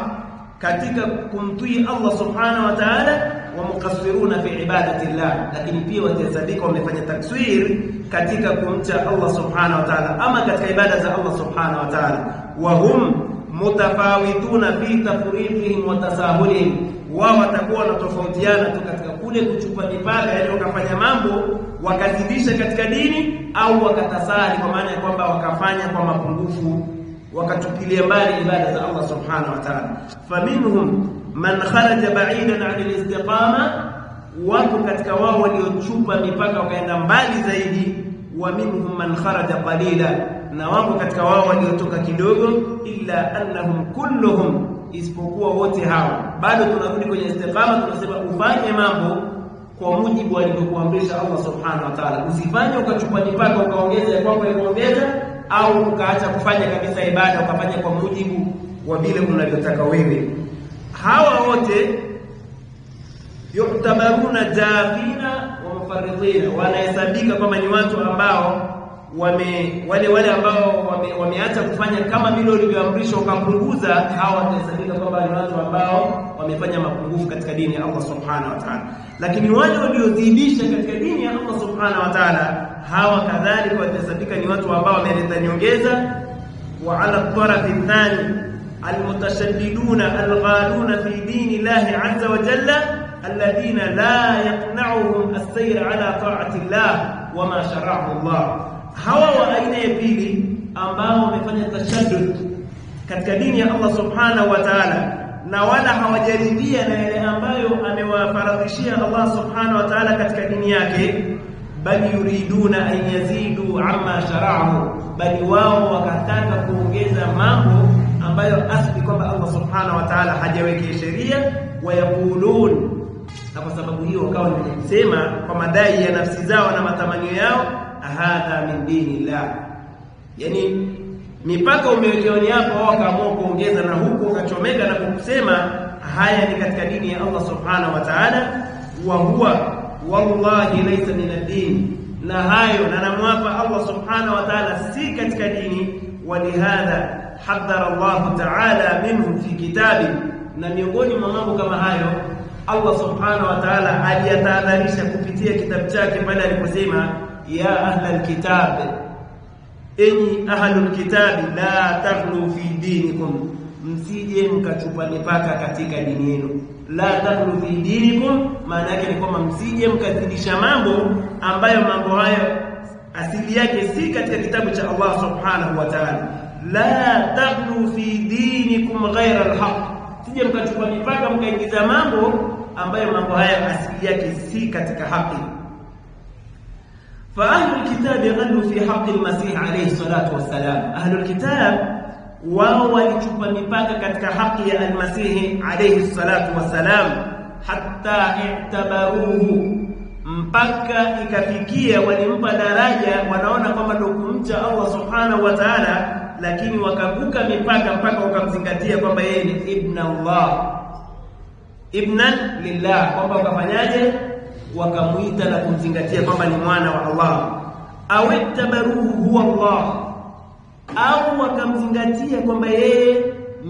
katika kumtii Allah subhanahu wa ta'ala, wa muqassiruna fi ibadati Allah, lakini pia watahesabika wamefanya takswir katika kumcha Allah subhanahu wa ta'ala, ama katika ibada za Allah subhanahu wa ta'ala. Wa hum mutafawituna fi tafriqihim wa tasahulihim, wao watakuwa wanatofautiana tu katika kule kuchupa mipaka, yaani wakafanya mambo wakazidisha katika dini au wakatasali, kwa maana ya kwamba wakafanya kwa mapungufu, wakatupilia mbali ibada za Allah subhanahu wa ta'ala. Faminhum man kharaja ba'idan 'anil istiqama, wako katika wao waliochupa mipaka wakaenda mbali zaidi. Wa minhum man kharaja qalila, na wako katika wao waliotoka kidogo. Illa annahum kulluhum, isipokuwa wote hawa. Bado tunarudi kwenye istiqama, tunasema ufanye mambo kwa mujibu alivyokuamrisha Allah subhanahu wa ta'ala. Usifanye ukachupa mipaka ukaongeza kwako kuongeza, au ukaacha kufanya kabisa ibada ukafanya kwa mujibu wa vile unavyotaka wewe. Hawa wote yuktabaruna jafina wa mufarridina, wanahesabika kama ni watu ambao wale ambao wameacha kufanya kama vile ulivyoamrishwa ukapunguza. Hawa watahesabika kwamba ni watu ambao wamefanya mapungufu katika dini ya Allah subhanahu wa ta'ala. Lakini wale waliozidisha katika dini ya Allah subhanahu wa ta'ala, hawa kadhalika watahesabika ni watu ambao wameleta nyongeza. Wa ala tarafi thani almutashaddiduna alghaluna fi dini Allah azza wa jalla alladhina la yaqna'uhum as-sayr ala ta'ati Allah wa ma shara'ahu Allah. Hawa wa aina ya pili ambao wamefanya tashaddud katika dini ya Allah subhanahu wa ta'ala, na wala hawajaridhia na yale ambayo amewafaradhishia Allah subhanahu wa ta'ala katika dini yake, bali yuriduna an yazidu amma shara'ahu, bali wao wakataka kuongeza mambo ambayo asli kwamba Allah subhanahu wa ta'ala hajawekea sheria. Wayaqulun, na kwa sababu hiyo wakawa wanasema kwa madai ya nafsi zao na matamanio yao, hadha min dinillah, yani mipaka umewekewa hapo, wao wakaamua kuongeza na huko ukachomeka na kusema haya ni katika dini ya Allah subhanahu wa ta'ala. Wa huwa wallahi laysa min ad-din, na hayo na namwapa Allah subhanahu wa ta'ala si katika dini. Walihadha hadhara Allah ta'ala minhu fi kitabi, na miongoni mwa mambo kama hayo Allah subhanahu wa ta'ala aliyatahadharisha kupitia kitabu chake pale aliposema, ya ahlal kitab, enyi ahlul kitab, la taghlu fi dinikum, msije mkachupa mipaka katika dini yenu. La taghlu fi dinikum, maana yake ni kwamba msije mkazidisha mambo ambayo mambo hayo asili yake si katika kitabu cha Allah subhanahu wa ta'ala. La taghlu fi dinikum ghayra alhaq, msije mkachupa mipaka mkaingiza mambo ambayo mambo haya asili yake si katika haki. فأهل الكتاب غلوا في حق المسيح عليه الصلاة والسلام, أهل الكتاب wao walichupa mipaka katika haki ya al-Masih alayhi salatu wassalam, hatta i'tabaruhu, mpaka ikafikia walimpa daraja wanaona kwamba ndio kumcha Allah subhanahu wa ta'ala, lakini wakavuka mipaka mpaka wakamzingatia kwamba yeye ni ibn Allah, ibnan lillah, kwamba wakafanyaje, wakamuita na kumzingatia kwamba ni mwana wa Allah. Au tabaruhu huwa Allah, au wakamzingatia kwamba yeye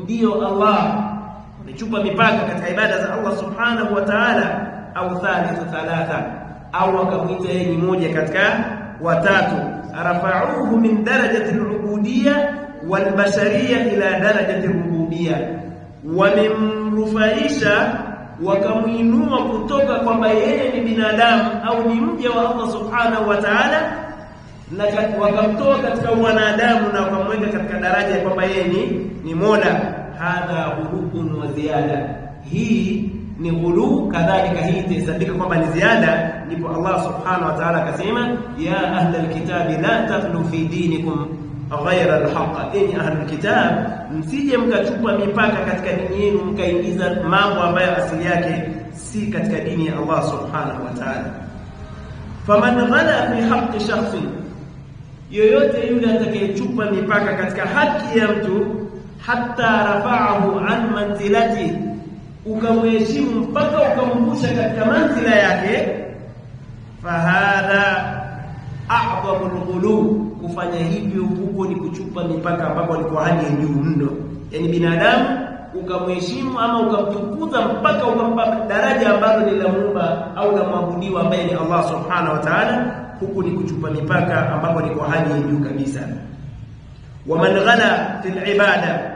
ndiyo Allah, wamechupa mipaka katika ibada za Allah subhanahu wa ta'ala. Au thalithu thalatha, au wakamuita yeye ni moja katika watatu. Rafa'uhu min darajati al-ubudiyya wal bashariyya ila darajati al-rububiyyah, wamemrufaisha wakamuinua kutoka kwamba yeye ni binadamu au ni mja wa Allah subhanahu wa ta'ala, na wakamtoa katika wanadamu na wakamweka katika daraja kwamba yeye ni Mola. Hadha ghulubun wa ziyada, hii ni ghulu, kadhalika hii itasadika kwamba ni ziada. Ndipo Allah subhanahu wa ta'ala akasema, ya ahlal kitabi la taghlu fi dinikum ghayra al-haqq, enyi ahlul kitab, msije mkachupa mipaka katika dini yenu mkaingiza mambo ambayo asili yake si katika dini ya Allah subhanahu wa ta'ala. Faman ghala fi haqqi shakhsin, yoyote yule atakayechupa mipaka katika haki ya mtu, hatta rafa'ahu an manzilati, ukamheshimu mpaka ukamvusha katika manzila yake, fahadha a'dhamu al-ghulu, kufanya hivyo huko ni kuchupa mipaka ambapo alikuwa hali ya juu mno. Yani binadamu ukamheshimu ama ukamtukuza mpaka ukampa daraja ambalo ni la Muumba au la maabudiwa ambaye ni Allah subhanahu wa ta'ala, huko ni kuchupa mipaka ambapo ni kwa hali ya juu kabisa. Wa man ghala fil ibada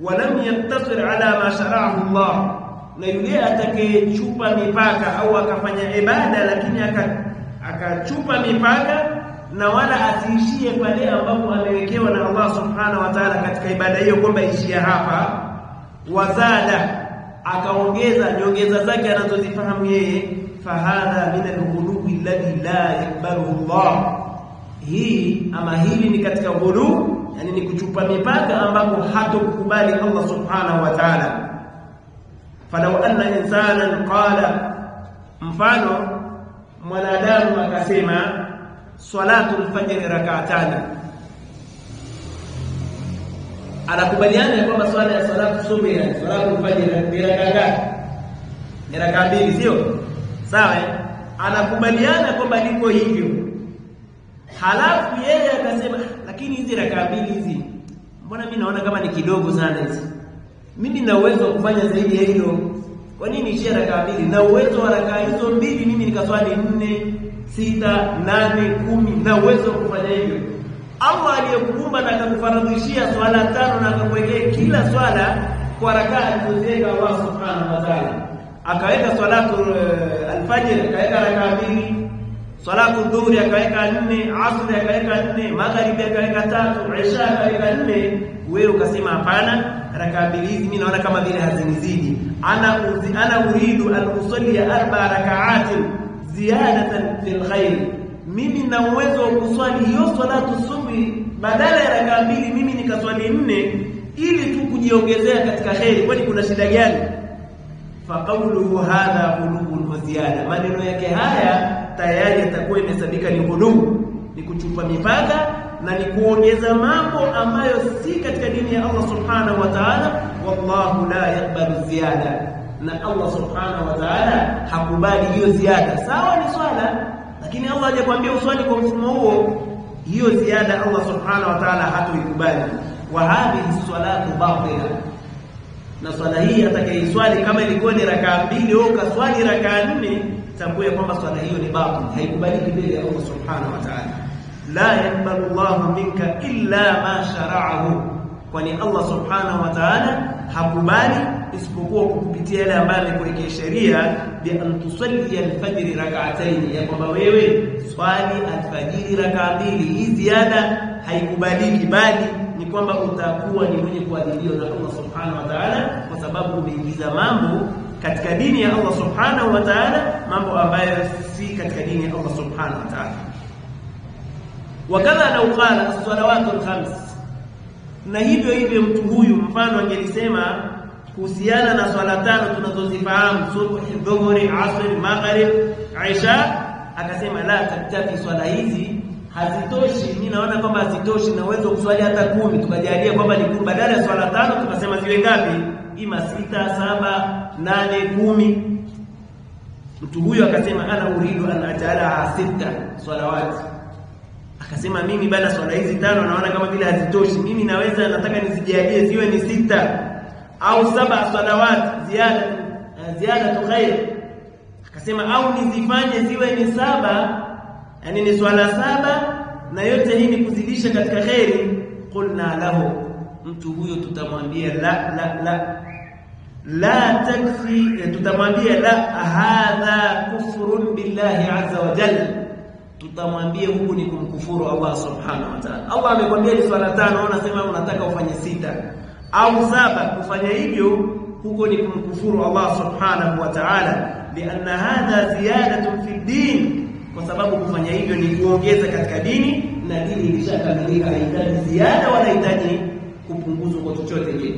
wa lam yattasir ala ma shara'ahu Allah, na yule atakayechupa mipaka au akafanya ibada lakini akachupa mipaka na wala asiishie pale ambapo amewekewa na Allah subhanahu wa ta'ala katika ibada hiyo kwamba ishia hapa, wazada akaongeza nyongeza zake anazozifahamu yeye, fahadha min al-ghuluwi alladhi la yakbaluhu Allah, hii ama hili ni katika ghulu, yani ni kuchupa mipaka ambapo hatokubali Allah subhanahu wa ta'ala. Falau anna insanan qala, mfano mwanadamu akasema salatul fajr rak'atani, anakubaliana kwamba swala ya salatu subhi na salatul fajr ni rak'a mbili, sio sawa? Anakubaliana kwamba liko hivyo, halafu yeye akasema lakini hizi rak'a mbili hizi mbona mimi naona kama ni kidogo sana hizi, mimi na uwezo wa kufanya zaidi ya hilo, kwa nini ishia rak'a mbili? Na uwezo wa rak'a hizo mbili mimi nikaswali 4, 6, 8, 10, na uwezo wa kufanya hivyo. Allah aliyekuumba na akakufaradhishia swala 5 na akakuwekea kila swala kwa rak'a alizoziweka Allah subhanahu wa ta'ala. Akaweka salatu al-fajr akaweka rak'a 2, salatu dhuhri akaweka 4, asr akaweka 4, magharibi akaweka 3, isha akaweka 4. Wewe ukasema hapana, rak'a 2 hizi mimi naona kama vile hazinizidi, ana uridu an usalli 4 rak'atin ziyadatan fil khair, mimi na uwezo wa kuswali hiyo salatu subhi badala ya rak'a 2 mimi nikaswali 4 ili tu kujiongezea katika khair, kwani kuna shida gani? Faqawluhu hadha qulubun wa ziyada, maneno yake haya tayari yatakuwa imesabika ni ghulu, ni kuchupa mipaka na ni kuongeza mambo ambayo si katika dini ya Allah subhanahu wa ta'ala. Wallahu la yaqbalu ziyada, na Allah subhanahu wa ta'ala hakubali hiyo ziada. Sawa ni swala, lakini Allah hajakwambia uswali kwa mfumo huo, hiyo ziada Allah subhanahu wa ta'ala hatoikubali. Wa hadhihi salatu batila, na swala hii atakayeswali kama ilikuwa ni rak'a 2 au kaswali rak'a 4, tambue kwamba swala hiyo ni batil, haikubaliki mbele ya Allah subhanahu wa ta'ala. La yaqbalu Allahu minka illa ma shara'ahu, kwani Allah subhanahu wa ta'ala hakubali isipokuwa kupitia yale ambayo amekuwekea sheria, bi an tusalli al-fajr rak'atayn, ya kwamba wewe swali al-fajr rak'a 2. Hii ziada haikubaliki, bali ni kwamba utakuwa ni mwenye kuadhibiwa na Allah subhanahu wa ta'ala, kwa sababu umeingiza mambo katika dini ya Allah subhanahu wa ta'ala, mambo ambayo si katika dini ya Allah subhanahu wa ta'ala. Wakadha law qala as-salawatul khams, na hivyo mtu huyu mfano angelisema kuhusiana na swala 5 tunazozifahamu, subhi, dhuhri, asr, maghrib, isha, akasema la taktafi, swala hizi hazitoshi, mimi naona kwamba hazitoshi, na uwezo kuswali hata 10, tukajalia kwamba ni 10 badala ya swala 5 tukasema ziwe ngapi? Ima 6, 7, 8, 10. Mtu huyo akasema ana uridu an ajala 6 salawat, akasema mimi bana swala hizi 5 naona kama vile hazitoshi, mimi naweza nataka nizijalie ziwe ni 6 au 7 salawat ziyada khair, akasema au nizifanye ziwe ni 7, yani ni swala 7 na yote hii ni kuzidisha katika khairi. Qulna lahu, mtu huyo tutamwambia la takfi, tutamwambia la, hadha kufrun billahi azza wa jalla, tutamwambia huku ni kumkufuru Allah subhanahu wa ta'ala. Allah amekwambia ni swala 5, unasema unataka ufanye 6 au 7, kufanya hivyo huko ni kumkufuru Allah subhanahu wa ta'ala, lianna hadha ziyadatun fi din, kwa sababu kufanya hivyo ni kuongeza katika dini. na dini ilishakamilika, haihitaji ziada wala haihitaji kupunguzwa kwa chochote kile.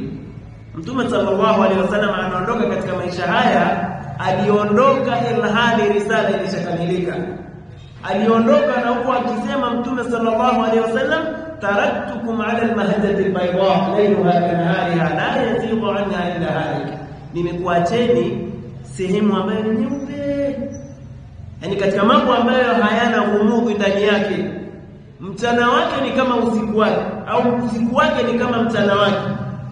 Mtume sallallahu alaihi wasallam anaondoka katika maisha haya, aliondoka ilhali risala ilishakamilika. Aliondoka na huko akisema Mtume sallallahu alaihi wasallam, taraktukum ala almahjati albayda laylaha kanahariha la yazighu anha illa halik, nimekuacheni sehemu ambayo ni nyeupe, yani katika mambo ambayo hayana ghumudhi ndani yake. Mchana wake ni kama usiku wake, au usiku wake ni kama mchana wake.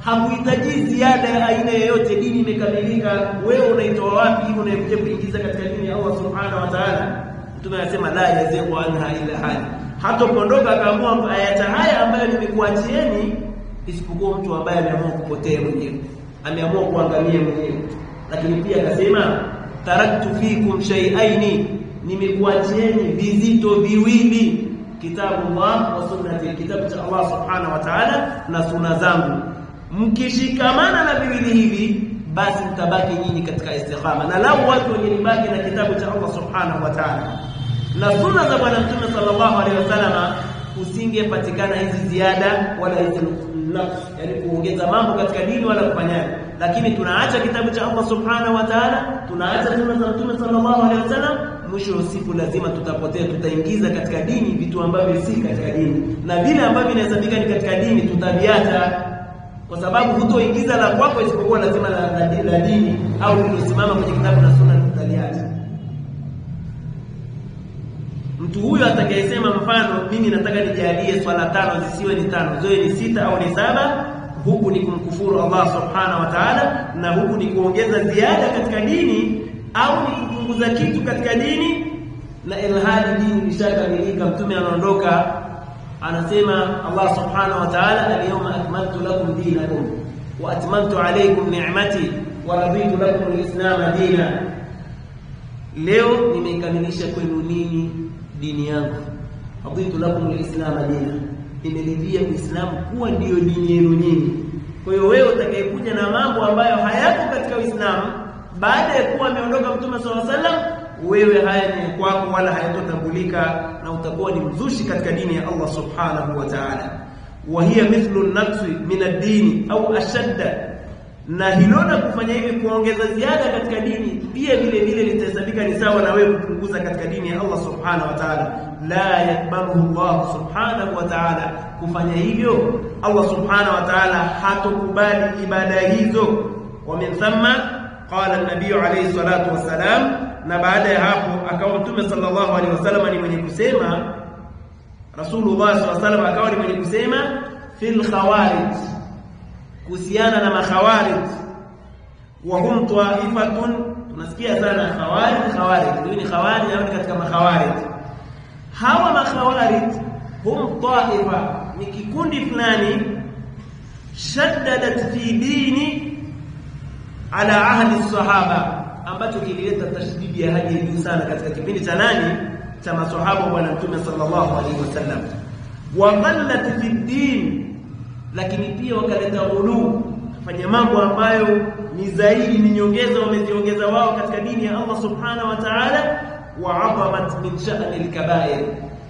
Hakuhitaji ziada ya aina yoyote, dini imekamilika. Wewe unaitoa wapi hiyo unayokuja kuingiza katika dini ya Allah subhanahu wa ta'ala? Mtume anasema la yazighu anha illa hali, hata kuondoka akaamua ayata haya ambayo nimekuachieni, isipokuwa mtu ambaye ameamua kupotea mwenyewe, ameamua kuangamia mwenyewe. Lakini pia akasema taraktu fikum shay'aini, nimekuachieni vizito viwili, kitabullah wa sunnati, kitabu cha Allah subhanahu wa ta'ala na sunna zangu. Mkishikamana na viwili hivi, basi mtabaki nyinyi katika istiqama. Na lau watu wangebaki na kitabu cha Allah subhanahu wa ta'ala na sunna za bwana Mtume sallallahu alaihi wasallam, usingepatikana hizi ziada wala hizi nafsi, yani kuongeza mambo katika dini wala kufanyaje. Lakini tunaacha kitabu cha Allah subhanahu wa ta'ala, tunaacha sunna za Mtume sallallahu alaihi wasallam, mwisho wa siku lazima tutapotea, tutaingiza katika dini vitu ambavyo si katika dini, na vile ambavyo inahesabika ni katika dini tutaviacha, kwa sababu hutoingiza la kwako isipokuwa lazima la dini au lilosimama kwenye kitabu na sunna tutaliacha. Mtu huyo atakayesema mfano mimi nataka nijalie swala 5 zisiwe ni 5, ziwe ni 6 au ni 7, huku ni kumkufuru Allah subhanahu wa ta'ala, na huku ni kuongeza ziada katika dini au ni kupunguza kitu katika dini, na ilhadi dini ilishakamilika. Mtume anaondoka anasema Allah subhanahu wa ta'ala, al-yawma akmaltu lakum dinakum wa atmamtu alaykum ni'mati wa raditu lakum al-islam dinan, leo nimekamilisha kwenu nini dini yangu, raditu lakum al-islam dinan, nimeridhia Uislamu kuwa ndio dini yenu nyinyi. Kwa hiyo wewe utakayekuja na mambo ambayo hayako katika Uislamu baada ya kuwa ameondoka Mtume sallallahu alaihi wasallam, wewe haya ni kwako wala hayatotambulika, na utakuwa ni mzushi katika dini ya Allah subhanahu wa ta'ala. Wa hiya mithlu an-naqsi min ad-din au ashadda, na hilo na kufanya hivi kuongeza ziada katika dini pia vile vile litahesabika ni sawa na wewe kupunguza katika dini ya Allah subhanahu wa ta'ala. La yakbalu Allah subhanahu wa ta'ala, kufanya hivyo Allah subhanahu wa ta'ala hatokubali ibada hizo. Wa min thumma qala an-nabiy alayhi salatu wassalam, na baada ya hapo akawa Mtume sallallahu alaihi wasallam ni mwenye kusema, Rasulullah sallallahu alaihi wasallam akawa ni mwenye kusema fil khawarij, kuhusiana na makhawarij. Wa hum ta'ifatun, tunasikia sana khawarij, ni khawarij au katika makhawarij. Hawa makhawarij hum ta'ifa, ni kikundi fulani, shaddadat fi dini ala ahli sahaba, ambacho kilileta tashdidi ya hali ya juu sana katika kipindi cha nani, cha maswahaba bwana Mtume sallallahu alaihi wasallam. Wa ghallat fi din, lakini pia wakaleta ghulu, kufanya mambo ambayo ni zaidi, ni nyongeza, wameziongeza wao katika dini ya Allah subhanahu wa ta'ala. Wa 'azamat min sha'ni al-kaba'ir,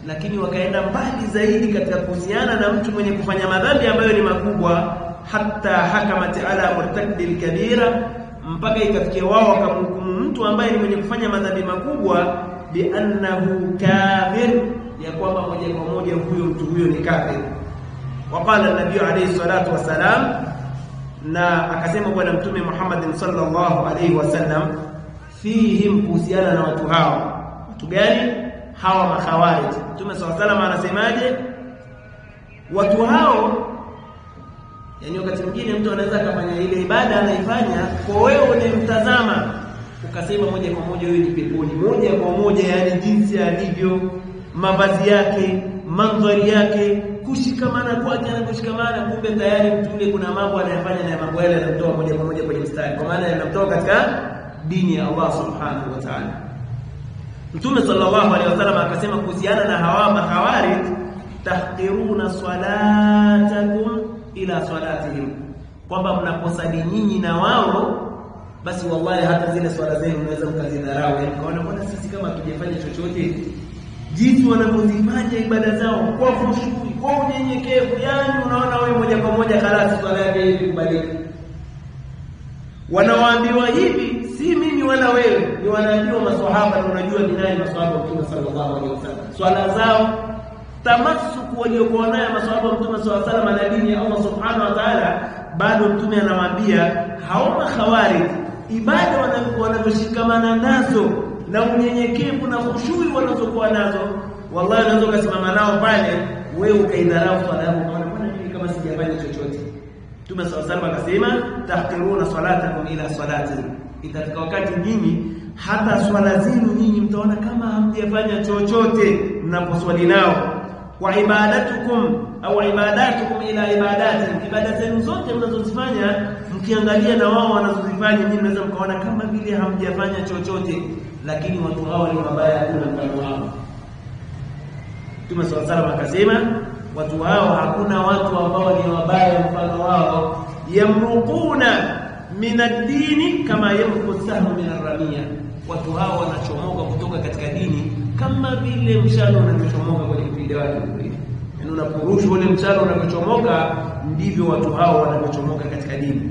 lakini wakaenda mbali zaidi katika kuhusiana na mtu mwenye kufanya madhambi ambayo ni makubwa, hatta hakamat ala murtakbil kabira, mpaka ikafikia wao wakamhukumu mtu ambaye ni mwenye kufanya madhambi makubwa bi annahu kafir, ya kwamba moja kwa moja huyo mtu huyo ni kafir. Waqala an-nabiy alayhi salatu wasalam, na akasema bwana Mtume Muhammad sallallahu alayhi wasallam, fihim, kuhusiana na watu hao. Watu gani hawa? Makhawarij. Mtume sallallahu alayhi wasallam anasemaje? Watu hao, yani wakati mwingine mtu anaweza kufanya ile ibada anaifanya kwa wewe unayemtazama, ukasema moja kwa moja huyu ni peponi, moja kwa moja, yani jinsi alivyo, mavazi yake, mandhari yake, kushikamana kwake na kushikamana, kumbe tayari mtu yule kuna mambo anayofanya na mambo yale yanamtoa moja kwa moja kwenye mstari, kwa maana yanamtoa katika dini ya Allah subhanahu wa ta'ala. Mtume sallallahu alaihi wasallam akasema kuhusiana na hawa makhawarij, tahqiruna salatakum ila salatihim, kwamba mnaposali nyinyi na wao, basi wallahi hata zile swala zenu mnaweza mkazidharau. Kaona mbona sisi kama tujafanya chochote, jinsi wanavyozifanya ibada zao kwa khushu, kwa unyenyekevu, yani unaona wewe moja kwa moja khalasi swala yake ikubaliki. Wanawaambiwa hivi si mimi wala wewe, ni wanaambiwa maswahaba, na unajua ni nani maswahaba wa Mtume sallallahu alaihi wasallam. Swala zao tamassuku waliokuwa nayo maswahaba wa Mtume sallallahu alaihi wasallam na dini ya Allah subhanahu wa ta'ala, bado Mtume anawaambia hao makhawarij ibada wanavyoshikamana nazo na unyenyekevu na khushui wanazokuwa nazo, wallahi unaweza kusimama nao pale wewe ukaidharau swala yako kama mimi kama sijafanya chochote. Mtume sallallahu alaihi wasallam akasema tahqiruna salatakum ila salati, itafika wakati nyinyi hata swala zenu nyinyi mtaona kama hamjafanya chochote mnaposwali nao. Wa ibadatukum au ibadatukum ila ibadati, ibada zenu zote mnazozifanya mkiangalia na wao wanazozifanya nyinyi mnaweza mkaona kama vile hamjafanya chochote, lakini watu hao ni mabaya, hakuna mfano wao. Mtume sallallahu alaihi wasallam akasema watu hao hakuna watu ambao ni wabaya mfano wao, yamruquna min ad-dini kama yamruqu sahmu min ar-ramiya, watu hao wanachomoka kutoka katika dini kama vile mshale unavyochomoka kwenye upinde wake. Yaani unaporushwa ule mshale unavyochomoka, ndivyo watu hao wanavyochomoka katika dini.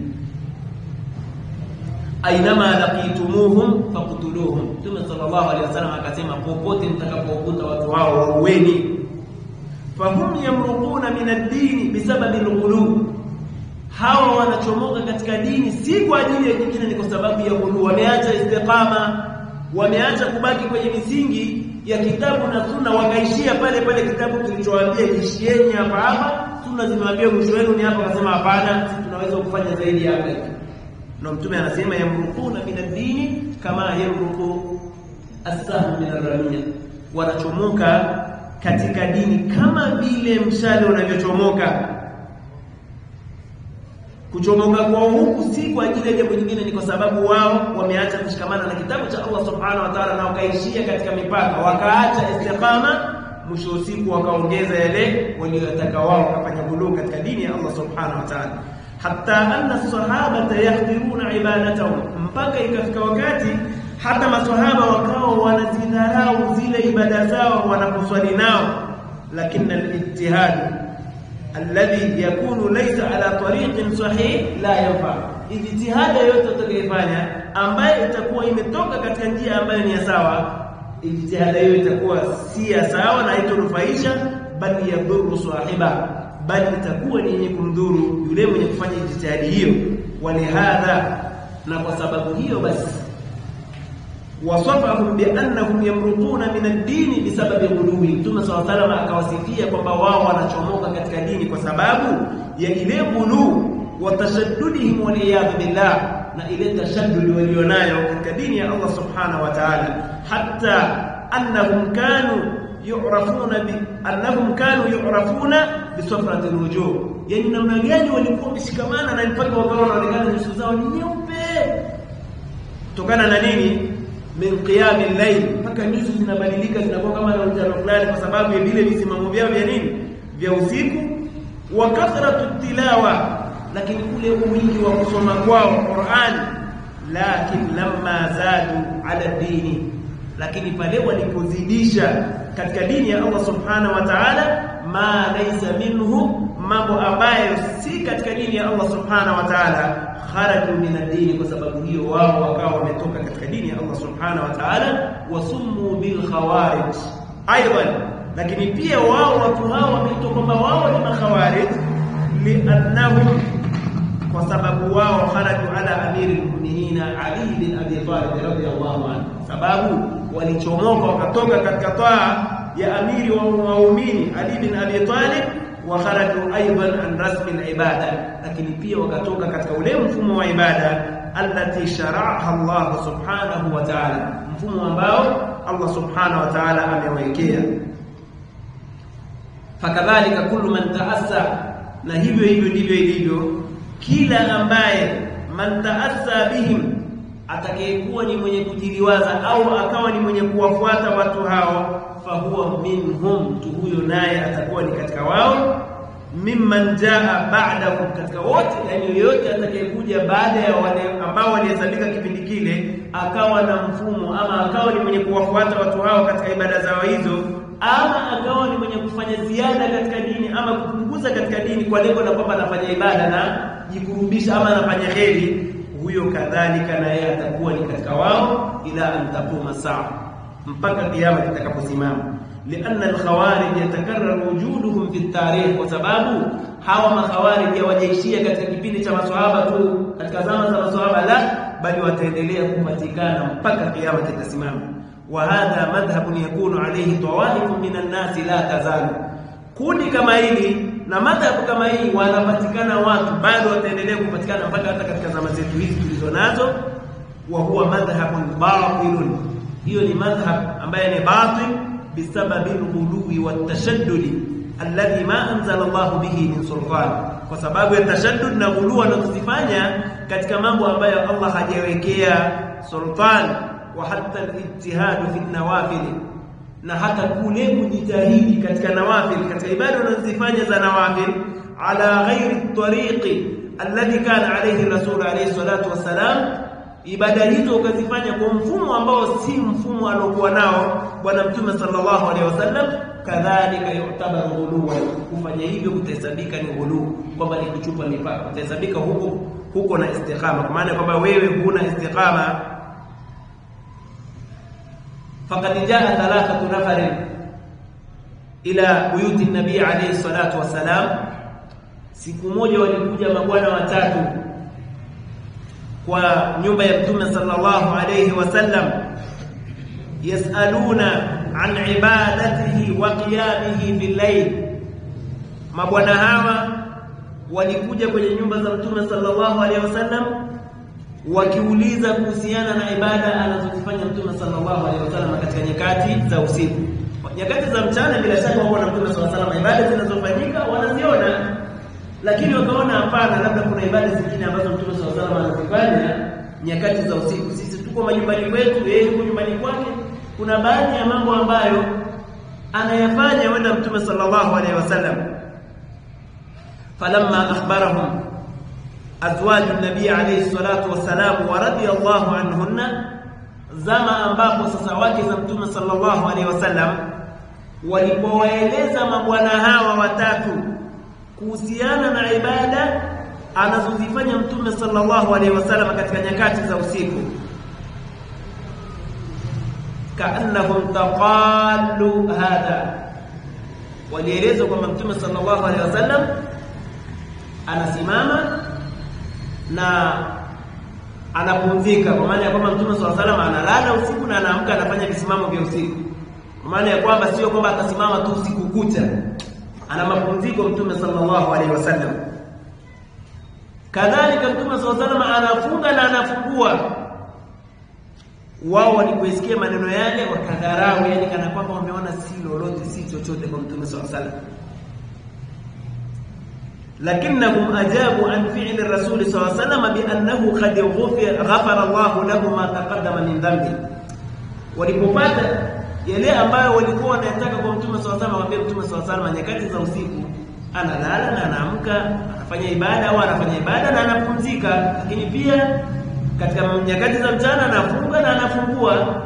Ainama laqitumuhum faqtuluhum, Mtume sallallahu alaihi wasallam akasema popote mtakapokuta watu hao waueni. Fahum yamruquna min ad-dini bisababi al-qulub, hawa wanachomoka katika dini si kwa ajili ya kingine, ni kwa sababu ya qulub. Wameacha istiqama, wameacha kubaki kwenye misingi ya kitabu na sunna, wakaishia pale pale kitabu kilichowaambia ishieni hapa hapa, sunna zimewaambia mwisho wenu ni hapa, akasema hapana, tunaweza kufanya zaidi hapa. Na Mtume anasema yamruquna min ad-dini kama yamruqu as-sahm min ar-ramiya, wanachomoka katika dini kama vile mshale unavyochomoka. Kuchomoka kwao huku si kwa ajili ya jambo jingine, ni kwa sababu wao wameacha kushikamana na kitabu cha Allah subhanahu wa ta'ala, na wakaishia katika mipaka, wakaacha istiqama, mwisho usiku wakaongeza yale waliyotaka wao, wakafanya ghulu katika dini ya Allah subhanahu wa ta'ala. Hatta anna as-sahabata yahdiruna ibadatahum, mpaka ikafika wakati hata maswahaba wakawa wanazidharau zile ibada zao wanaposwali nao. Lakini al-ijtihad alladhi yakunu laysa ala tariqin sahih la yanfa, ijtihad yote utakayofanya ambayo itakuwa imetoka katika njia ambayo ni sawa, ijtihad hiyo itakuwa si sawa na haitonufaisha, bali yadhuru sahiba, bali itakuwa ni yenye kumdhuru yule mwenye kufanya ijtihad hiyo. Walihadha, na kwa sababu hiyo basi wasafahum biannahum yamruquna min ad-dini bisababi ghuluwi, Mtume sallallahu alaihi wasallam akawasifia kwamba wao wanachomoka katika dini kwa sababu ya ile ghulu wa tashaddudihim waliyad billah, na ile tashaddud walionayo katika dini ya Allah subhanahu wa ta'ala. Hatta annahum kanu yu'rafuna bisafrati al-wujuh, yani namna gani walikuwa wameshikamana na mpaka wakawa wanaonekana nyuso zao ni nyeupe kutokana na nini? Min qiyam al-layl, mpaka nyuso zinabadilika, zinakuwa kama na njano fulani kwa sababu ya vile visimamo vyao vya nini, vya usiku. Wa kathratu tilawa, lakini ule wingi wa kusoma kwao Qur'an. Lakin lamma zadu ala dini, lakini pale walipozidisha katika dini ya Allah subhanahu wa ta'ala, ma laysa minhu, mambo ambayo si katika dini ya Allah subhanahu wa ta'ala, kharaju min ad-din, kwa sababu hiyo wao wakawa wametoka katika dini ya Allah subhanahu wa ta'ala. Wasummu bil khawarij aidan, lakini pia wao watu hao wameitwa kwamba wao ni makhawarij, li'annahum, kwa sababu wao kharaju ala amiril mu'minin Ali bin Abi Talib radhiyallahu anhu, sababu walichomoka wakatoka katika taa ya amiri wa muumini Ali bin Abi Talib, wa kharaju aidan an rasmi al-ibada, lakini pia wakatoka katika ule mfumo wa ibada allati shara'aha Allah subhanahu wa ta'ala, mfumo ambao Allah subhanahu wa ta'ala amewekea. Fakadhalika kullu man ta'assa, na hivyo ndivyo ilivyo kila ambaye man ta'assa bihim, atakayekuwa ni mwenye kujiliwaza au akawa ni mwenye kuwafuata watu hao, fahuwa minhum, mtu huyo naye atakuwa ni katika wao. mimman jaa ba'dahu, katika wote, yani yote atakayekuja baada ya wale ambao walihesabika kipindi kile akawa na mfumo ama akawa ni mwenye kuwafuata watu hao katika ibada zao hizo, ama akawa ni mwenye kufanya ziada katika dini ama kupunguza katika dini kwa lengo la kwamba anafanya ibada na jikurubisha ama anafanya kheri, huyo kadhalika na yeye atakuwa ni katika wao ila antaquma saa, mpaka kiyama kitakaposimama. لأن الخوارج يتكرر وجودهم في التاريخ, kwa sababu hawa makhawarij hawajaishia katika kipindi cha maswahaba tu, katika zama za maswahaba la, bali wataendelea kupatikana mpaka kiyama kitasimama. Wa hadha madhhabun yakunu alayhi tawaifun minan nas la tazalu, kundi kama hili na madhhabu kama hii wanapatikana watu, bado wataendelea kupatikana mpaka hata katika zama zetu hizi tulizonazo. Wa huwa madhhabun batilun, hiyo ni madhhab ambaye ni batil بسبب الغلو والتشدد الذي ما انزل الله به من سلطان, kwa sababu ya tashaddud na ghulu wanazifanya katika mambo ambayo Allah hajawekea sultan. Wa hatta al-ijtihad fi an-nawafil, na hata kule kujitahidi katika nawafil, katika ibada wanazifanya za nawafil ala ghairi at-tariqi alladhi kana alayhi rasul alayhi salatu wassalam, ibada hizo ukazifanya kwa mfumo ambao si mfumo aliokuwa nao bwana mtume sallallahu alaihi wasallam, kadhalika yu'tabaru ghuluwa, kufanya hivyo kutahesabika ni ghulu, kwamba ni kuchupa mipaka, kutahesabika huko na istiqama, kwa maana kwamba wewe huna istiqama. faqad jaa thalathatu nafarin ila buyuti nabii alayhi salatu wasalam, siku moja walikuja mabwana watatu kwa nyumba ya mtume sallallahu alayhi wasallam, yasaluna an ibadatihi wa qiyamihi bil layl. Mabwana hawa walikuja kwenye nyumba za mtume sallallahu alayhi wasallam wakiuliza kuhusiana na ibada anazozifanya mtume sallallahu alayhi wasallam katika nyakati za usiku. Nyakati za mchana bila shaka wao na mtume sallallahu alayhi wasallam ibada zinazofanyika wanaziona, lakini wakaona hapana, labda kuna ibada zingine ambazo mtume sallallahu alayhi wasallam anazifanya nyakati za usiku. Sisi tuko majumbani kwetu, yeye yuko nyumbani kwake, kuna baadhi ya mambo ambayo anayafanya wenda mtume sallallahu alayhi wasallam. Falamma akhbarahum azwajun nabii alayhi salatu wasalam wa radiyallahu anhunna, zama ambapo sasa wake za mtume sallallahu alayhi wasallam walipowaeleza mabwana hawa watatu kuhusiana na ibada anazozifanya mtume sallallahu alayhi wasallam katika nyakati za usiku, kaannahum taqallu hadha, walieleza kwamba mtume sallallahu alayhi wasallam anasimama na anapumzika, kwa maana ya kwamba mtume sallallahu alayhi wasallam analala usiku na anaamka anafanya visimamo vya usiku, kwa maana ya kwamba sio kwamba atasimama tu usiku kucha, ana mapumziko mtume sallallahu alayhi wasallam. Kadhalika mtume sallallahu alayhi wasallam anafunga na anafungua. Wao walipoisikia maneno yale wakadharau, yani kana kwamba wameona si lolote, si chochote kwa mtume sallallahu alayhi wasallam. Lakinnahum ajabu an fi'li ar-rasul sallallahu alayhi wasallam bi annahu qad ghafara Allahu lahu ma taqaddama min dhanbi. Walipopata yale ambayo walikuwa wanataka kwa mtume sallallahu alayhi wasallam, waambie mtume sallallahu alayhi wasallam nyakati za usiku analala na anaamka anafanya ibada au anafanya ibada na anapumzika, lakini pia katika nyakati za mchana anafunga na anafungua.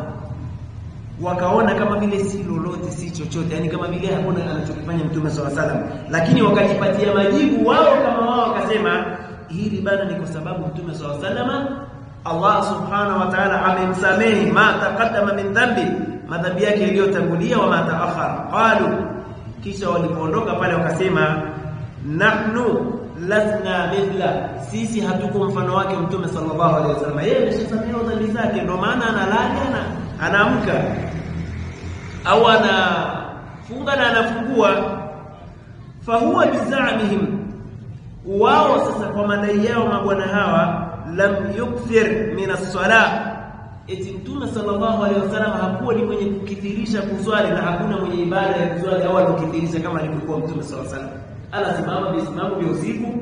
Wakaona kama vile si lolote, si chochote, yani kama vile hakuna anachokifanya mtume sallallahu alayhi wasallam, lakini wakajipatia majibu wao kama wao, wakasema hili bana ni kwa sababu mtume sallallahu alayhi wasallam Allah subhanahu wa ta'ala amemsamehe ma taqaddama min dhanbi, madhambi yake yaliyotangulia, wa ma ta'akhkhara. Qalu, kisha walipoondoka pale wakasema nahnu lasna mithla, sisi hatuko mfano wake mtume sallallahu alaihi wasallam, yeye ameshasamehewa dhambi zake, ndio maana analala anaamka au anafunga na anafungua. Fahuwa bizamihim, wao sasa kwa madai yao mabwana hawa, lam yukthir min as-salah, eti mtume sallallahu alaihi wasallam hakuwa ni mwenye kukithirisha kuswali, na hakuna mwenye ibada ya kuswali au alokithirisha kama alivyokuwa mtume sallallahu alaihi wasallam. Anasimama visimamo vya usiku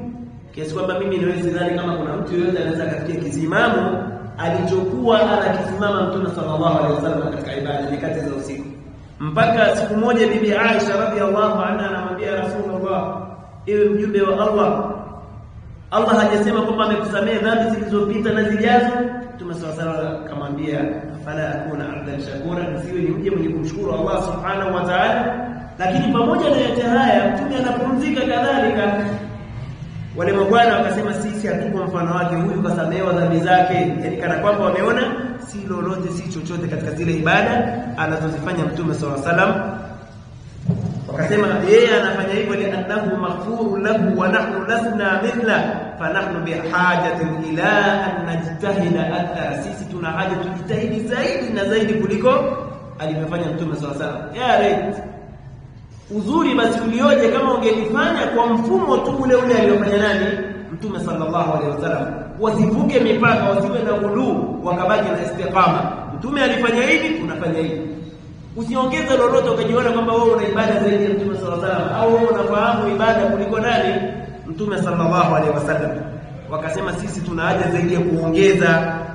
kiasi kwamba mimi niwezi dhani kama kuna mtu yeyote anaweza kafikia kisimamo alichokuwa anakisimama mtume sallallahu alaihi wasallam katika ibada nyakati za usiku. Mpaka siku moja bibi Aisha radhiallahu anha anamwambia Rasulullah, ewe mjumbe wa Allah, Allah hajasema kwamba amekusamehe dhambi zilizopita na zijazo? Mtume SAW akamwambia fala akuna abdan shakura, nisiwe ni mje mwenye kumshukuru Allah subhanahu wa ta'ala. Lakini pamoja na yote haya mtume anapumzika kadhalika. Wale mabwana wakasema sisi hatuko mfano wake, huyu kasamehewa dhambi zake, yani kana kwamba wameona si lolote si chochote katika zile ibada anazozifanya Mtume SAW. Wakasema yeye anafanya hivyo li annahu maghfurun lahu wa nahnu lasna mithla fa nahnu bihajatin ila an najtahida akthar, sisi tuna haja tujitahidi zaidi na zaidi kuliko alivyofanya Mtume SAW. Ya reit, uzuri basi ulioje kama ungelifanya kwa mfumo tu ule ule aliyofanya nani Mtume sallallahu alaihi wasallam, wasivuke mipaka, wasiwe na ghulu, wakabaki na istiqama. Mtume alifanya hivi, unafanya hivi. Usiongeze lolote ukajiona kwamba wewe una ibada zaidi ya Mtume sallallahu alaihi wasallam au wewe unafahamu ibada kuliko nani Mtume sallallahu alaihi wasallam. Wakasema sisi tuna haja zaidi ya kuongeza,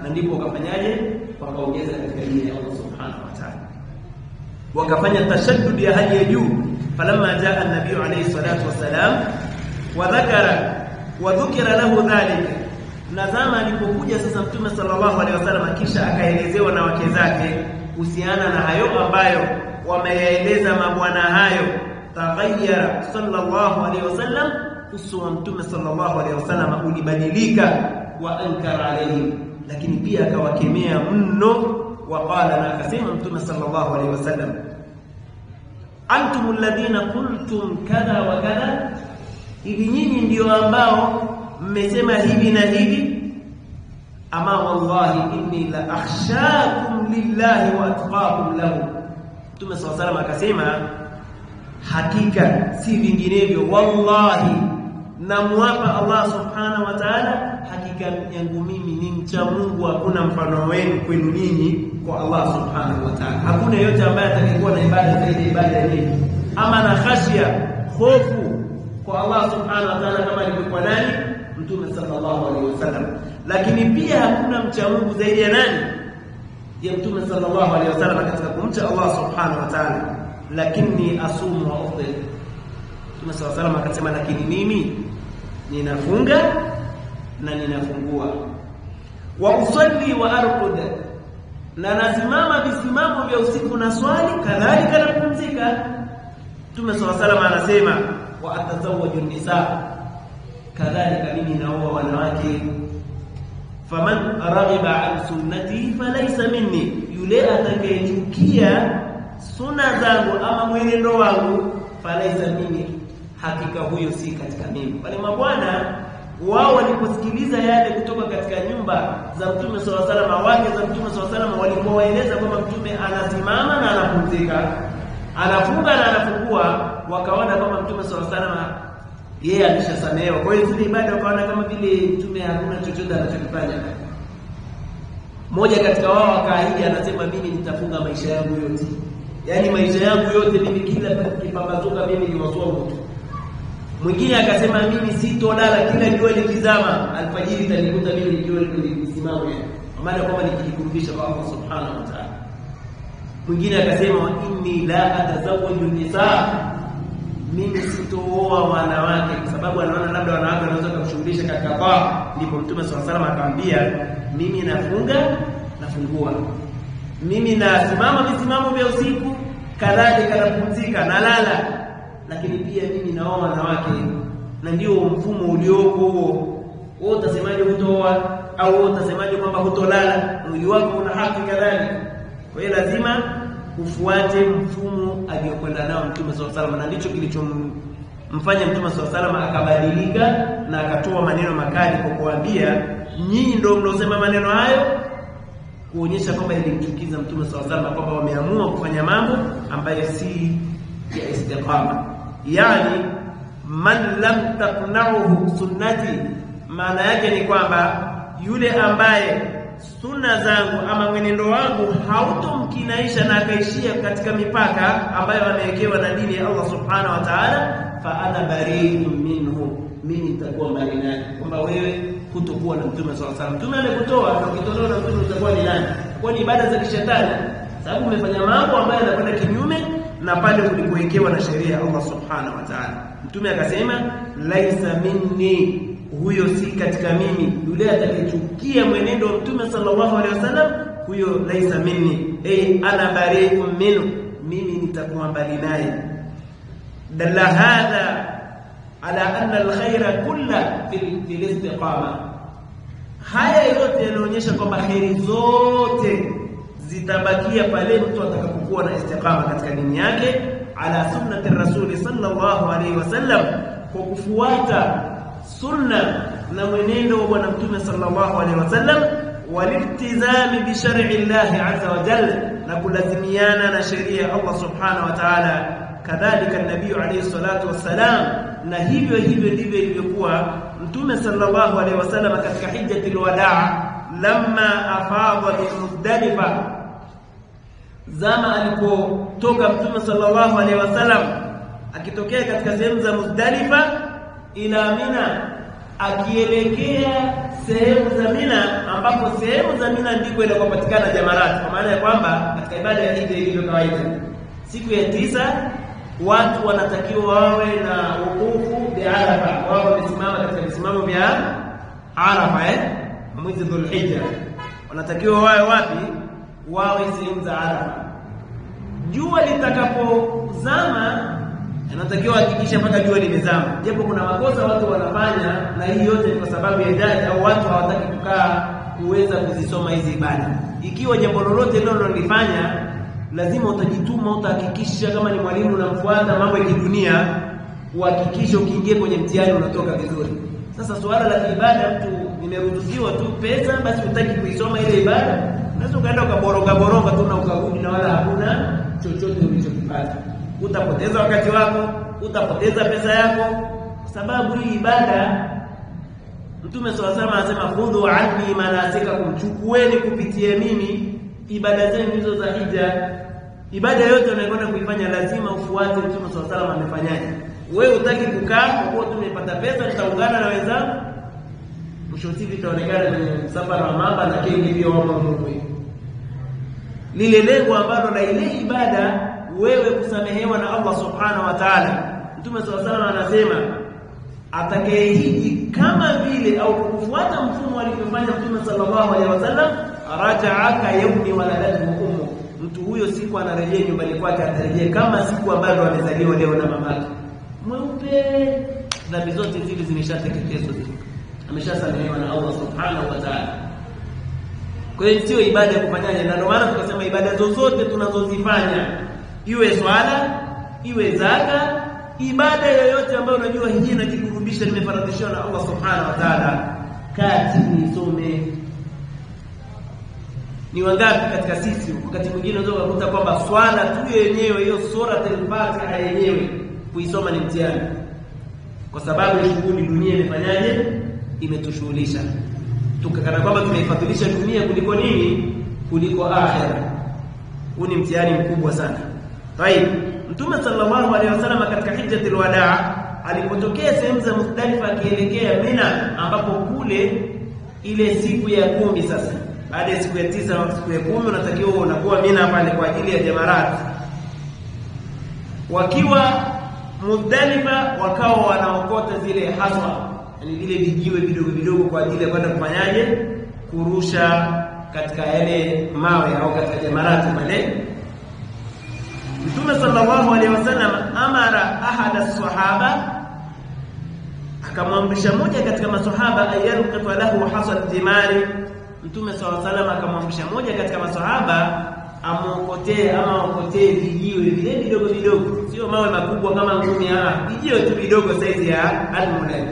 na ndipo wakafanyaje? Wakaongeza katika dini ya Allah subhanahu wa ta'ala, wakafanya tashaddud ya hali ya juu. Falamma jaa an-nabiy alayhi salatu wasalam wa dhukira lahu dhalika, nazama alipokuja sasa Mtume sallallahu alaihi wasallam kisha akaelezewa na wake zake kuhusiana na hayo ambayo wameyaeleza mabwana hayo, taghayyara sallallahu alaihi wasallam, uswa Mtume sallallahu alaihi wasallam ulibadilika, wa ankara alayhi, lakini pia akawakemea mno. Waqala, na akasema Mtume sallallahu alaihi wasallam, antum alladhina qultum kadha wa kadha, hivi nyinyi ndio ambao mmesema hivi na hivi. Ama wallahi inni la akhshakum lillahi wa atqakum lahu. Mtume sallallahu alaihi wasallam akasema, hakika si vinginevyo, wallahi namwapa Allah subhanahu wa ta'ala, hakika yangu mimi ni mcha Mungu, hakuna mfano wenu kwenu ninyi kwa Allah subhanahu wa ta'ala. Hakuna yote ambaye atakayekuwa na ibada zaidi ibada hii, ama na khashia, hofu kwa Allah subhanahu wa ta'ala kama alivyokuwa nani Mtume sallallahu alaihi wasallam. Lakini pia hakuna mcha Mungu zaidi ya nani? Ya Mtume sallallahu alaihi wasallam katika kumcha Allah subhanahu wa ta'ala. Lakini asumu wa ufṭir, Mtume sallallahu alaihi wasallam akasema, lakini mimi ninafunga na ninafungua, wa usalli wa arqud, na nasimama visimamo vya usiku na swali, kadhalika napumzika. Mtume sallallahu alaihi wasallam anasema, wa atazawwaju nisa, kadhalika mimi naoa wanawake. Faman raghiba an sunnati falaysa minni, yule atakayechukia sunna zangu ama mwenendo wangu, falaysa minni, hakika huyo si katika mimi. Wale mabwana wao waliposikiliza yale kutoka katika nyumba za Mtume sallallahu alaihi wasallam, wake za Mtume sallallahu alaihi wasallam walipowaeleza kwamba Mtume anasimama na anapumzika, anafunga na anafungua, wakaona kwamba Mtume sallallahu alaihi wasallam yeye alishasamehewa. Kwa hiyo zile ibada wakaona kama vile Mtume hakuna chochote anachokifanya. Mmoja katika wao akaahidi, anasema, mimi nitafunga maisha yangu yote, yani maisha yangu yote mimi kila kipambazuka mimi ni waswaumu. Mwingine akasema, mimi sitolala kila jua likizama, alfajiri itanikuta mimi nikiwa nikisimama, maana kwamba nikijikurubisha kwa Allah subhanahu wa ta'ala. Mwingine akasema, inni la atazawwaju nisa, mimi sitooa wanawake, kwa sababu anaona labda wanawake wanaweza kumshughulisha katika taa. Ndipo Mtume sallallahu alaihi wasallam akamwambia, mimi nafunga nafungua, mimi nasimama visimamo vya usiku, kadhalika napumzika nalala, lakini pia mimi naoa wanawake. Na ndio mfumo ulioko huo. Wewe utasemaje hutoa, au wewe utasemaje kwamba hutolala? Mwili wako una haki kadhalika. Kwa hiyo lazima ufuate mfumo aliyokwenda nao Mtume sallallahu alaihi wasallam, na ndicho kilichomfanya Mtume sallallahu alaihi wasallam akabadilika na akatoa maneno makali kwa kuambia, nyinyi ndio mnaosema maneno hayo, kuonyesha kwamba ilimchukiza Mtume sallallahu alaihi wasallam, kwamba wameamua kufanya mambo ambayo si ya istiqama. Yani man lam taqna'uhu sunnati, maana yake ni kwamba yule ambaye sunna zangu ama mwenendo wangu hautomkinaisha na akaishia katika mipaka ambayo amewekewa na dini ya Allah subhanahu wa ta'ala, fa ana bari'un minhu, mimi nitakuwa mbali naye. Kwamba wewe hutokuwa na Mtume sallallahu alaihi wasallam. Mtume amekutoa, na ukitolewa na Mtume utakuwa ni nani? Kwa ni ibada za kishetani, sababu umefanya mambo ambayo yanakwenda kinyume na pale kulikowekewa na sheria ya Allah subhanahu wa ta'ala. Mtume akasema laisa minni, huyo si katika mimi. Yule atakayechukia mwenendo wa Mtume sallallahu alaihi wasallam, huyo laisa minni, ana bari'un minhu, mimi nitakuwa mbali naye. Dalla hadha ala anna alkhayra kulla fil istiqama. Haya yote yanaonyesha kwamba khairi zote zitabakia pale mtu atakapokuwa na istiqama katika dini yake, ala sunnati rasuli sallallahu alaihi wasallam, kwa kufuata sunna na mwenendo wa bwana Mtume sallallahu alaihi wasallam, waliftizami bi shar'i Allah azza wa jalla, na kulazimiana na sheria ya Allah subhanahu wa ta'ala. Kadhalika an-nabii alayhi salatu wassalam, na hivyo ndivyo ilivyokuwa Mtume sallallahu alaihi wasallam katika hijjatul wadaa, lamma afadha bi Muzdalifa, zama alipotoka Mtume sallallahu alaihi wasallam akitokea katika sehemu za Muzdalifa ila Mina, akielekea sehemu za Mina, ambapo sehemu za Mina ndiko inakopatikana jamarat, kwa maana ya kwamba katika ibada ya hija ilivyo kawaida, siku ya 9 watu wanatakiwa wawe na wuqufu bi Arafa, wao wamesimama katika visimamo vya Arafa mwezi Dhulhijja. Wanatakiwa wawe wapi? Wawe sehemu za Arafa. Jua litakapozama anatakiwa hakikisha mpaka jua limezama. Japo kuna makosa watu wanafanya, na hii yote ni kwa sababu ya idadi au watu hawataki kukaa kuweza kuzisoma hizi ibada. Ikiwa jambo lolote leo unalifanya, lazima utajituma, utahakikisha kama ni mwalimu unamfuata mambo ya kidunia, uhakikishe ukiingia kwenye mtihani unatoka vizuri. Sasa swala la ibada, mtu nimeruhusiwa tu pesa basi utaki kuisoma ile ibada, unaweza ukaenda ukaboroga tu na ukarudi na wala hakuna chochote ulichokipata. Utapoteza wakati wako, utapoteza pesa yako, sababu hii ibada Mtume sallallahu alaihi wasallam anasema khudhu anni manasikakum, chukueni kupitia mimi ibada zenu hizo za hija. Ibada yote unayokwenda kuifanya lazima ufuate Mtume sallallahu alaihi wasallam amefanyaje. Wewe utaki kukaa kwa kuwa tumepata pesa tutaungana na wenzangu, mwisho siku itaonekana kwenye safari wa mamba na kenge pia wao Mungu. Lile lengo ambalo la ile ibada wewe kusamehewa na Allah subhanahu wa ta'ala. Mtume sallallahu alaihi wasallam anasema atakayehiji kama vile au kufuata mfumo alivyofanya Mtume sallallahu alaihi wasallam, raja'aka yawmi waladatu ummu, mtu huyo siku anarejea nyumbani kwake atarejea kama siku ambayo amezaliwa leo na mamake mweupe, dhambi zote zile zimeshateketezwa, ameshasamehewa na Allah subhanahu wa ta'ala. Kwa hiyo sio ibada ya kufanyaje, na ndio maana tukasema ibada zozote tunazozifanya, iwe swala, iwe zaka, ibada yoyote ambayo unajua hii inajikurubisha, limefaradhishwa na Allah subhanahu wa ta'ala, kati nisome. Ni wangapi katika sisi wakati mwingine unaweza kukuta kwamba swala tu yenyewe, hiyo sura al-Fatiha yenyewe kuisoma ni mtihani, kwa sababu ya shughuli dunia imefanyaje, imetushughulisha, tukakana kwamba tunaifadhilisha dunia kuliko nini, kuliko akhera. Huu ni mtihani mkubwa sana. Tayeb, Mtume sallallahu alaihi wasallam katika hijjatul wadaa alipotokea sehemu za Muzdalifa akielekea Mina, ambapo kule ile siku ya 10 sasa, baada ya siku ya 9 na siku ya 10 unatakiwa unakuwa Mina pale kwa ajili ya jamarat. Wakiwa Muzdalifa wakawa wanaokota zile haswa, yani vile vijiwe vidogo kwa ajili ya kwenda kufanyaje, kurusha katika yale mawe au katika jamarati pale. Mtume sallallahu alaihi wasallam amara ahada as-sahaba, akamwamrisha mmoja katika maswahaba ayalqita lahu hasal jimari. Mtume sallallahu alaihi wasallam akamwamrisha mmoja katika maswahaba amokotee vijiwe vile vidogo, sio mawe makubwa kama ngumi, vijiwe tu vidogo saizi ya almunad,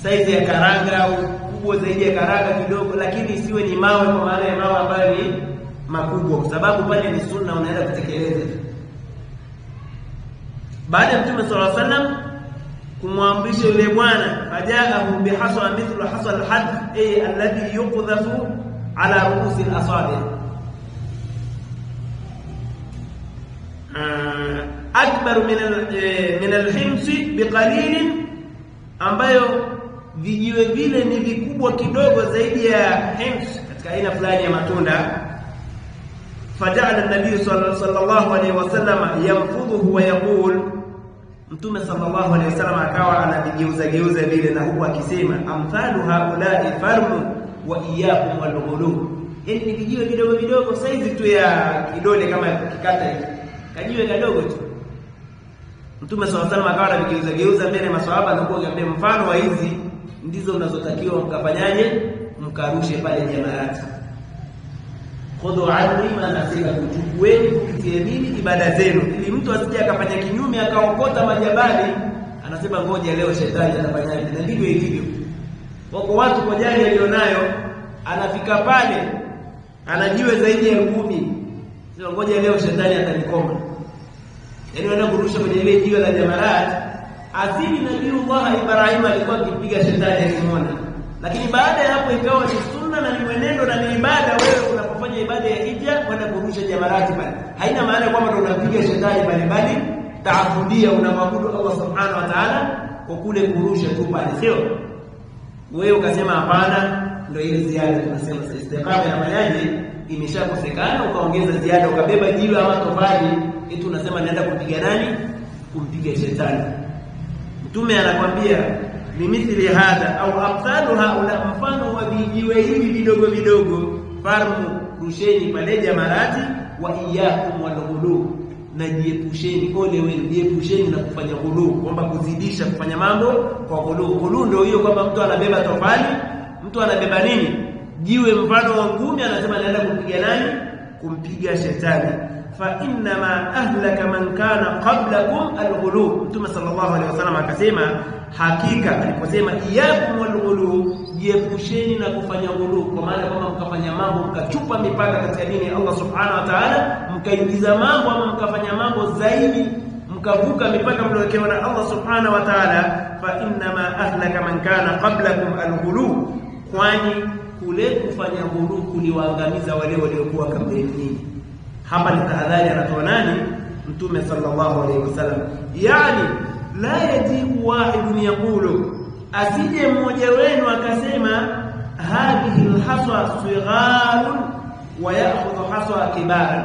saizi ya karanga au kubwa zaidi ya karanga kidogo, lakini isiwe ni mawe kwa maana ya mawe ambayo ni makubwa, kwa sababu pale ni sunna unaenda kutekeleza. Baada ya Mtume sallallahu alaihi wasallam kumwamrisha yule bwana, fajaahu bihaswa mithlu hasal had alladhi yuqdhafu ala ru'usi al-asabi, akbar min al-himsi biqalil, ambayo vijiwe vile ni vikubwa kidogo zaidi ya hims, katika aina fulani ya matunda. faja'ala an-nabiy sallallahu alayhi wasallam yanfudhuhu wa yaqul, Mtume sallallahu alayhi wasallam akawa anavigeuza vile na huku akisema amthalu haula'i farmu wa iyyakum wal-ghulu. Ni vijiwe vidogo size tu ya kidole kama kikata hiki, kajiwe kadogo tu. Mtume sallallahu alayhi wasallam akawa anavigeuza mbele maswahaba na kuambia mfano wa hizi ndizo mnazotakiwa mkafanyaje, mkarushe pale jamarati. Khudhu anni ma nasika, kuchukueni kupitia mimi ibada zenu, ili mtu asije akafanya kinyume akaokota majabali anasema ngoja leo shetani atafanyaje. Na ndivyo ilivyo. Wako watu kwa jali alionayo anafika pale anajiwe zaidi ya 10, sio ngoja leo shetani atanikoma. Yaani wanaenda kurusha kwenye ile jiwe la jamarat. Asili Nabii Ibrahim alikuwa akipiga shetani akimwona, lakini baada ya hapo ikawa ni sunna na ni mwenendo na ni ibada. Wewe unapofanya ibada ya hija kwenda kurusha jamarati pale, haina maana kwamba ndio unapiga shetani pale, bali taabudia, unamwabudu Allah subhanahu wa ta'ala kwa kule kurusha tu pale, sio wewe ukasema hapana. Ndio ile ziada tunasema istiqama ya mayaji imeshakosekana, ukaongeza ziada ukabeba jiwe ama tofali, eti unasema naenda kupiga nani? Kumpiga shetani. Mtume anakuambia mimithili hadha au amthalu haula, mfano wa vijiwe hivi vidogo farmu, rusheni pale jamarati, wa iyyakum wal-ghulu, na jiepusheni, ole wenu, jiepusheni na kufanya ghulu, kwamba kuzidisha kufanya mambo kwa ghulu. Ghulu ndio hiyo kwamba mtu anabeba tofali, mtu anabeba nini? Jiwe mfano wa ngumi, anasema naenda kumpiga nani? Kumpiga shetani. Fa inna ma ahlaka man kana qablakum al-ghulu. Mtume sallallahu alaihi wasallam akasema, hakika aliposema iyyakum wal-ghulu, jiepusheni na kufanya ghulu, kwa maana kama mkafanya mambo mkachupa mipaka katika dini ya Allah subhanahu wa ta'ala, mkaingiza mambo ama mkafanya mambo zaidi, mkavuka mipaka mliowekewa na Allah subhanahu wa ta'ala, fa inna ma ahlaka man kana qablakum al-ghulu, kwani kule kufanya ghulu kuliwaangamiza wale waliokuwa kabla yenu. Hapa ni tahadhari anatoa nani? Mtume sallallahu alaihi wasallam. Yani la yajibu wahidun yaqulu, asije mmoja wenu akasema hadhihi alhaswa sigharun wa ya'khudhu haswa kibaran,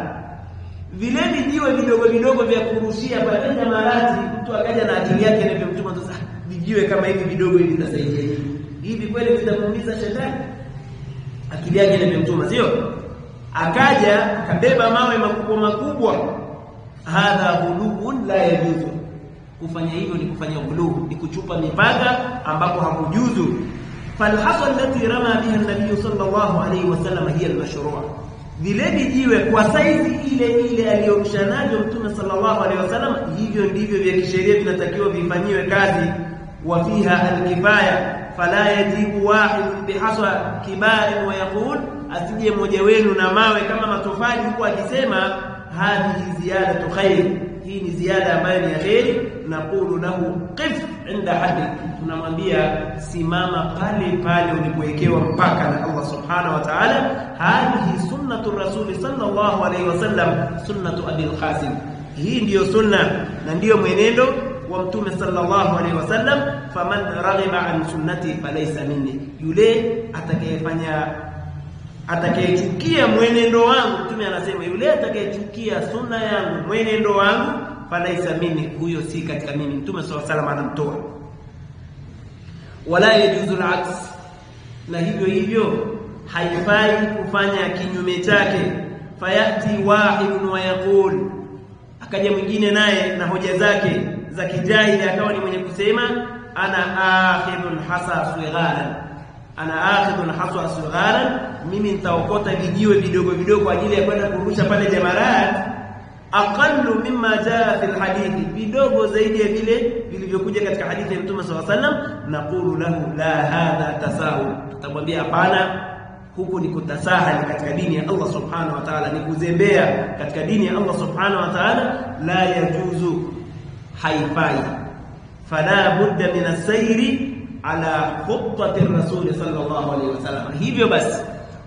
vile vijiwe vidogo vya kurushia pale jamarati, mtu akaja na akili yake na Mtume sasa, vijiwe kama hivi vidogo hivi vitasaidia hivi kweli vitamuumiza shetani? Akili yake na Mtume sio, akaja akabeba mawe makubwa. Hadha ghuluun la yajuzu, kufanya hivyo ni kufanya ghulu, ni kuchupa mipaka ambapo hakujuzu. Falhasa allati rama biha an-nabiy sallallahu alayhi wasallam hiya al-mashru', vile vijiwe kwa saizi ile aliyomshanajo Mtume sallallahu alayhi wasallam, hivyo ndivyo vya kisheria vinatakiwa vifanyiwe kazi. Wa fiha al-kifaya fala yajibu wahid bihaswa kibarin wa yaqul, asije mmoja wenu na mawe kama matofali huko akisema hadhi ziyadatu khair, hii ni ziada ambayo ni khair. Naqulu lahu qif inda haddi, tunamwambia simama pale ulipowekewa mpaka na Allah subhanahu wa ta'ala. Hadhi sunnatu rasuli sallallahu alayhi wasallam, sunnatu abil qasim, hii ndiyo sunna na ndiyo mwenendo wa Mtume sallallahu alayhi wasallam. Faman raghiba an sunnati falaysa minni, yule atakayechukia mwenendo wangu, Mtume anasema yule atakayechukia sunna yangu, mwenendo wangu, falaysa minni, huyo si katika mimi. Mtume sallallahu alayhi wasallam anamtoa. Wala yajuzu al-aks, na hivyo haifai kufanya kinyume chake. Fayati wahidun wa yaqul, akaja mwingine naye na hoja zake za kijahili, akawa ni mwenye kusema ana akhidul hasa sigharan, mimi nitaokota vijiwe vidogo kwa ajili ya kwenda kurusha pale jamarat, aqallu mimma jaa fil hadithi, vidogo zaidi ya vile vilivyokuja katika hadithi ya Mtume sallallahu alaihi wasallam. Naqulu lahu la hadha tasahul, tutamwambia hapana, huku ni kutasahali katika dini ya Allah subhanahu wa ta'ala, ni kuzembea katika dini ya Allah subhanahu wa ta'ala. La yajuzu, haifai. Fala budda min as-sayri ala khuttati ar-rasul sallallahu alayhi wasallam, hivyo basi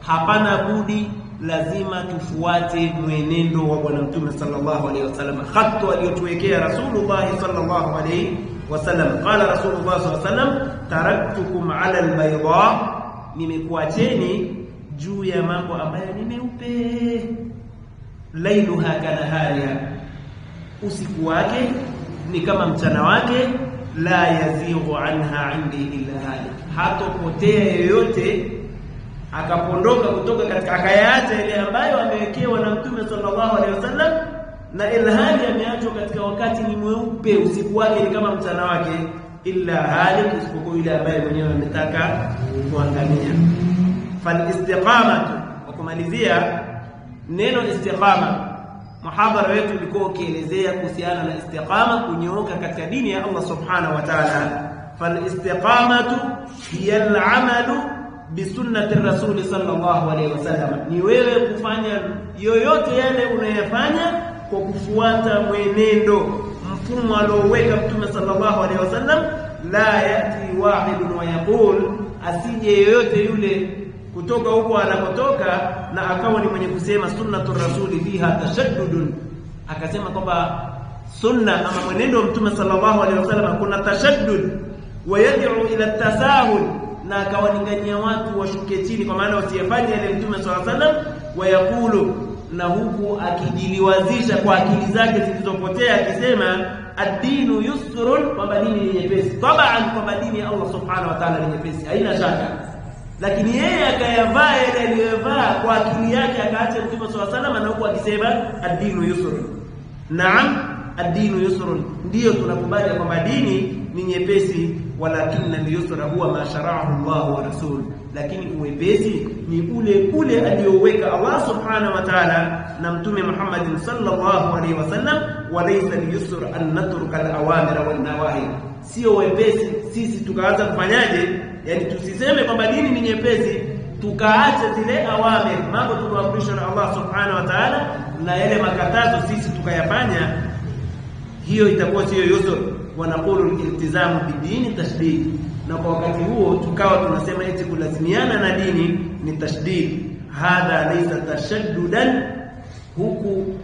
hapana budi, lazima tufuate mwenendo wa bwana Mtume sallallahu alayhi wasallam, khatta aliyotuwekea Rasulullah sallallahu alayhi wasallam. Qala Rasulullah sallallahu alayhi wasallam, taraktukum ala al-bayda, nimekuacheni juu ya mambo ambayo ni meupe. lailuha kanahariha, usiku wake ni kama mchana wake, la yazighu anha indi illa halik, hatopotea yoyote akapondoka kutoka katika akayaacha ile ambayo amewekewa na Mtume sallallahu alaihi wasallam, na ilhali ameachwa katika wakati ni mweupe, usiku wake ni kama mchana wake, illa halik, isipokuwa yule ambaye mwenyewe ametaka kuangamia. Fal istiqamatu, kwa kumalizia neno istiqama, muhadhara wetu ulikuwa ukielezea kuhusiana na istiqama, kunyooka katika dini ya Allah subhanahu wa ta'ala. Fal istiqamatu hiya al-amalu bi sunnati rasul sallallahu alayhi wasallam, ni wewe kufanya yoyote yale unayofanya kwa kufuata mwenendo, mfumo alioweka Mtume sallallahu alayhi wasallam. La yati wahidun wa yaqul, asije yoyote yule kutoka huko anapotoka na akawa ni mwenye kusema sunnatur rasuli fiha tashaddudun, akasema kwamba sunna ama mwenendo wa Mtume sallallahu alaihi wasallam kuna tashaddud, wa yad'u ila tasahul, na akawalingania watu washuke chini, kwa maana wasiyefanye ile Mtume sallallahu alaihi wasallam, wa yaqulu, na huku akijiliwazisha kwa akili zake zilizopotea akisema ad-dinu yusrun, kwamba dini ni nyepesi. Tabaan, kwamba dini ya Allah subhanahu wa ta'ala ni nyepesi, haina shaka, lakini yeye akayavaa ile aliyovaa kwa akili yake, akaacha Mtume sallallahu alaihi wasallam, na huko akisema ad-dinu yusrun. Naam, ad-dinu yusrun, ndio tunakubali kwamba dini ni nyepesi, walakinna al-yusra huwa ma shara'ahu Allah wa rasul, lakini uwepesi ni ule aliyoweka Allah subhanahu wa ta'ala na Mtume Muhammad sallallahu alaihi wasallam. Walaysa al-yusra an natruka al-awamir wan nawahi, sio wepesi sisi tukaanza kufanyaje, yani tusiseme kwamba dini ni nyepesi tukaacha zile awamir, mambo tuliyoamrishwa na Allah subhanahu wa ta'ala, na yale makatazo sisi tukayafanya, hiyo itakuwa sio yusr. Wanaqulu al-iltizamu bidini tashdid, na kwa wakati huo tukawa tunasema eti kulazimiana na dini ni tashdid. Hadha laysa tashaddudan, huku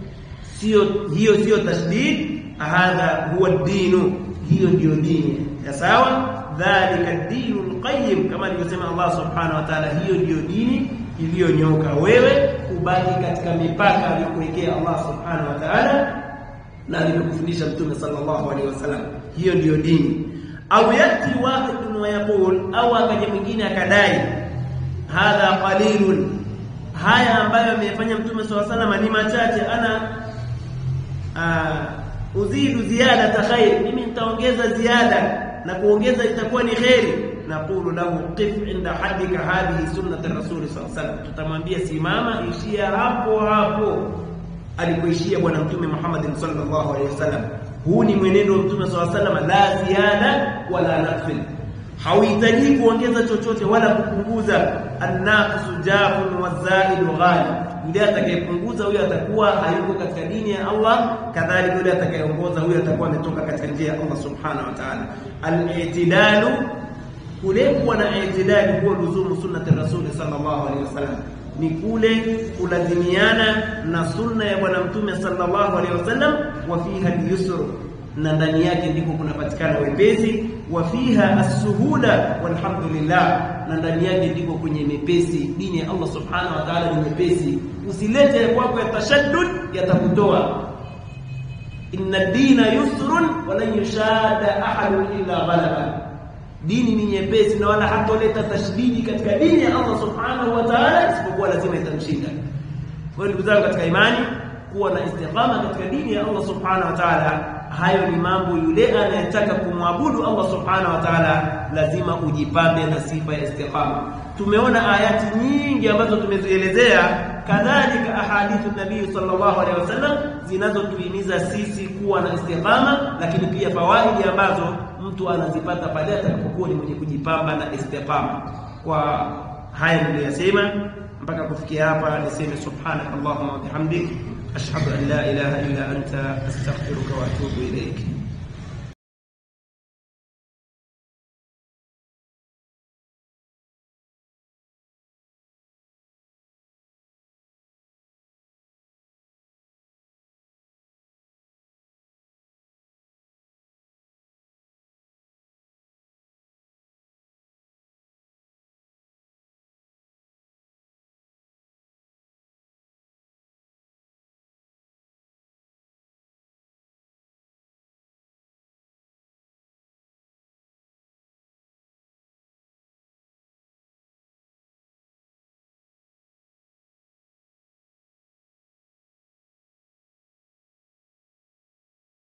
hiyo sio tashdid. Hadha huwa ad-dinu, hiyo ndio dini ya sawa. Dhalika ad-dinu al-qayyim, kama alivyosema Allah subhanahu wa ta'ala, hiyo ndio dini iliyonyoka. Wewe ubaki katika mipaka aliyokuwekea Allah subhanahu wa ta'ala na alikufundisha Mtume sallallahu alaihi wasallam, hiyo ndio dini. Au yati wahid wa yaqul, au akaja mwingine akadai hadha qalilun, haya ambayo amefanya Mtume sallallahu alaihi wasallam ni machache, ana uzidu ziyada khair, mimi nitaongeza ziada, na kuongeza itakuwa ni khairi. Naqulu lahu qif inda haddika, hadhihi sunnatu rasul sallallahu alaihi wasallam, tutamwambia simama, ishia hapo hapo alipoishia bwana Mtume Muhammad sallallahu alaihi wasallam. Huu ni mwenendo wa Mtume sallallahu alaihi wasallam, la ziada wala nafil, hauhitaji kuongeza chochote wala kupunguza. An-naqisu jafun waz-zaidu ghali, yule atakayepunguza huyo atakuwa hayuko katika dini ya Allah, kadhalika yule atakayeongoza huyo atakuwa ametoka katika njia ya Allah subhanahu wa ta'ala. Al-i'tidalu, kule kuwa na i'tidali, huwa luzumu sunnati rasul sallallahu alaihi wasallam, ni kule kulazimiana na sunna ya bwana Mtume sallallahu alaihi wasallam. Wa fiha al-yusr, na ndani yake ndiko kunapatikana wepesi. Wa fiha as-suhula walhamdulillah, na ndani yake ndiko kwenye mepesi. Dini ya Allah subhanahu wa ta'ala ni mepesi, usilete kwako ya tashaddud yatakutoa. Inna ad-dina yusrun wa lan yushada ahadun illa ghalaba, dini ni nyepesi na wala hatoleta tashdidi katika dini ya Allah subhanahu wa ta'ala isipokuwa lazima itamshinda. Kwa hiyo ndugu zangu katika imani, kuwa na istiqama katika dini ya Allah subhanahu wa ta'ala, hayo ni mambo yule anayetaka kumwabudu Allah subhanahu wa ta'ala lazima ujipambe na sifa ya istiqama. Tumeona ayati nyingi ambazo tumezielezea, kadhalika ahadithu nabii sallallahu alaihi wasallam zinazotuhimiza sisi kuwa na istiqama, lakini pia fawaidi ambazo mtu anazipata pale atakapokuwa ni mwenye kujipamba na istiqama. Kwa haya niliyosema mpaka kufikia hapa, niseme subhanakallahumma wa bihamdik, ashhadu an la ilaha illa anta, astaghfiruka wa atubu ilayk.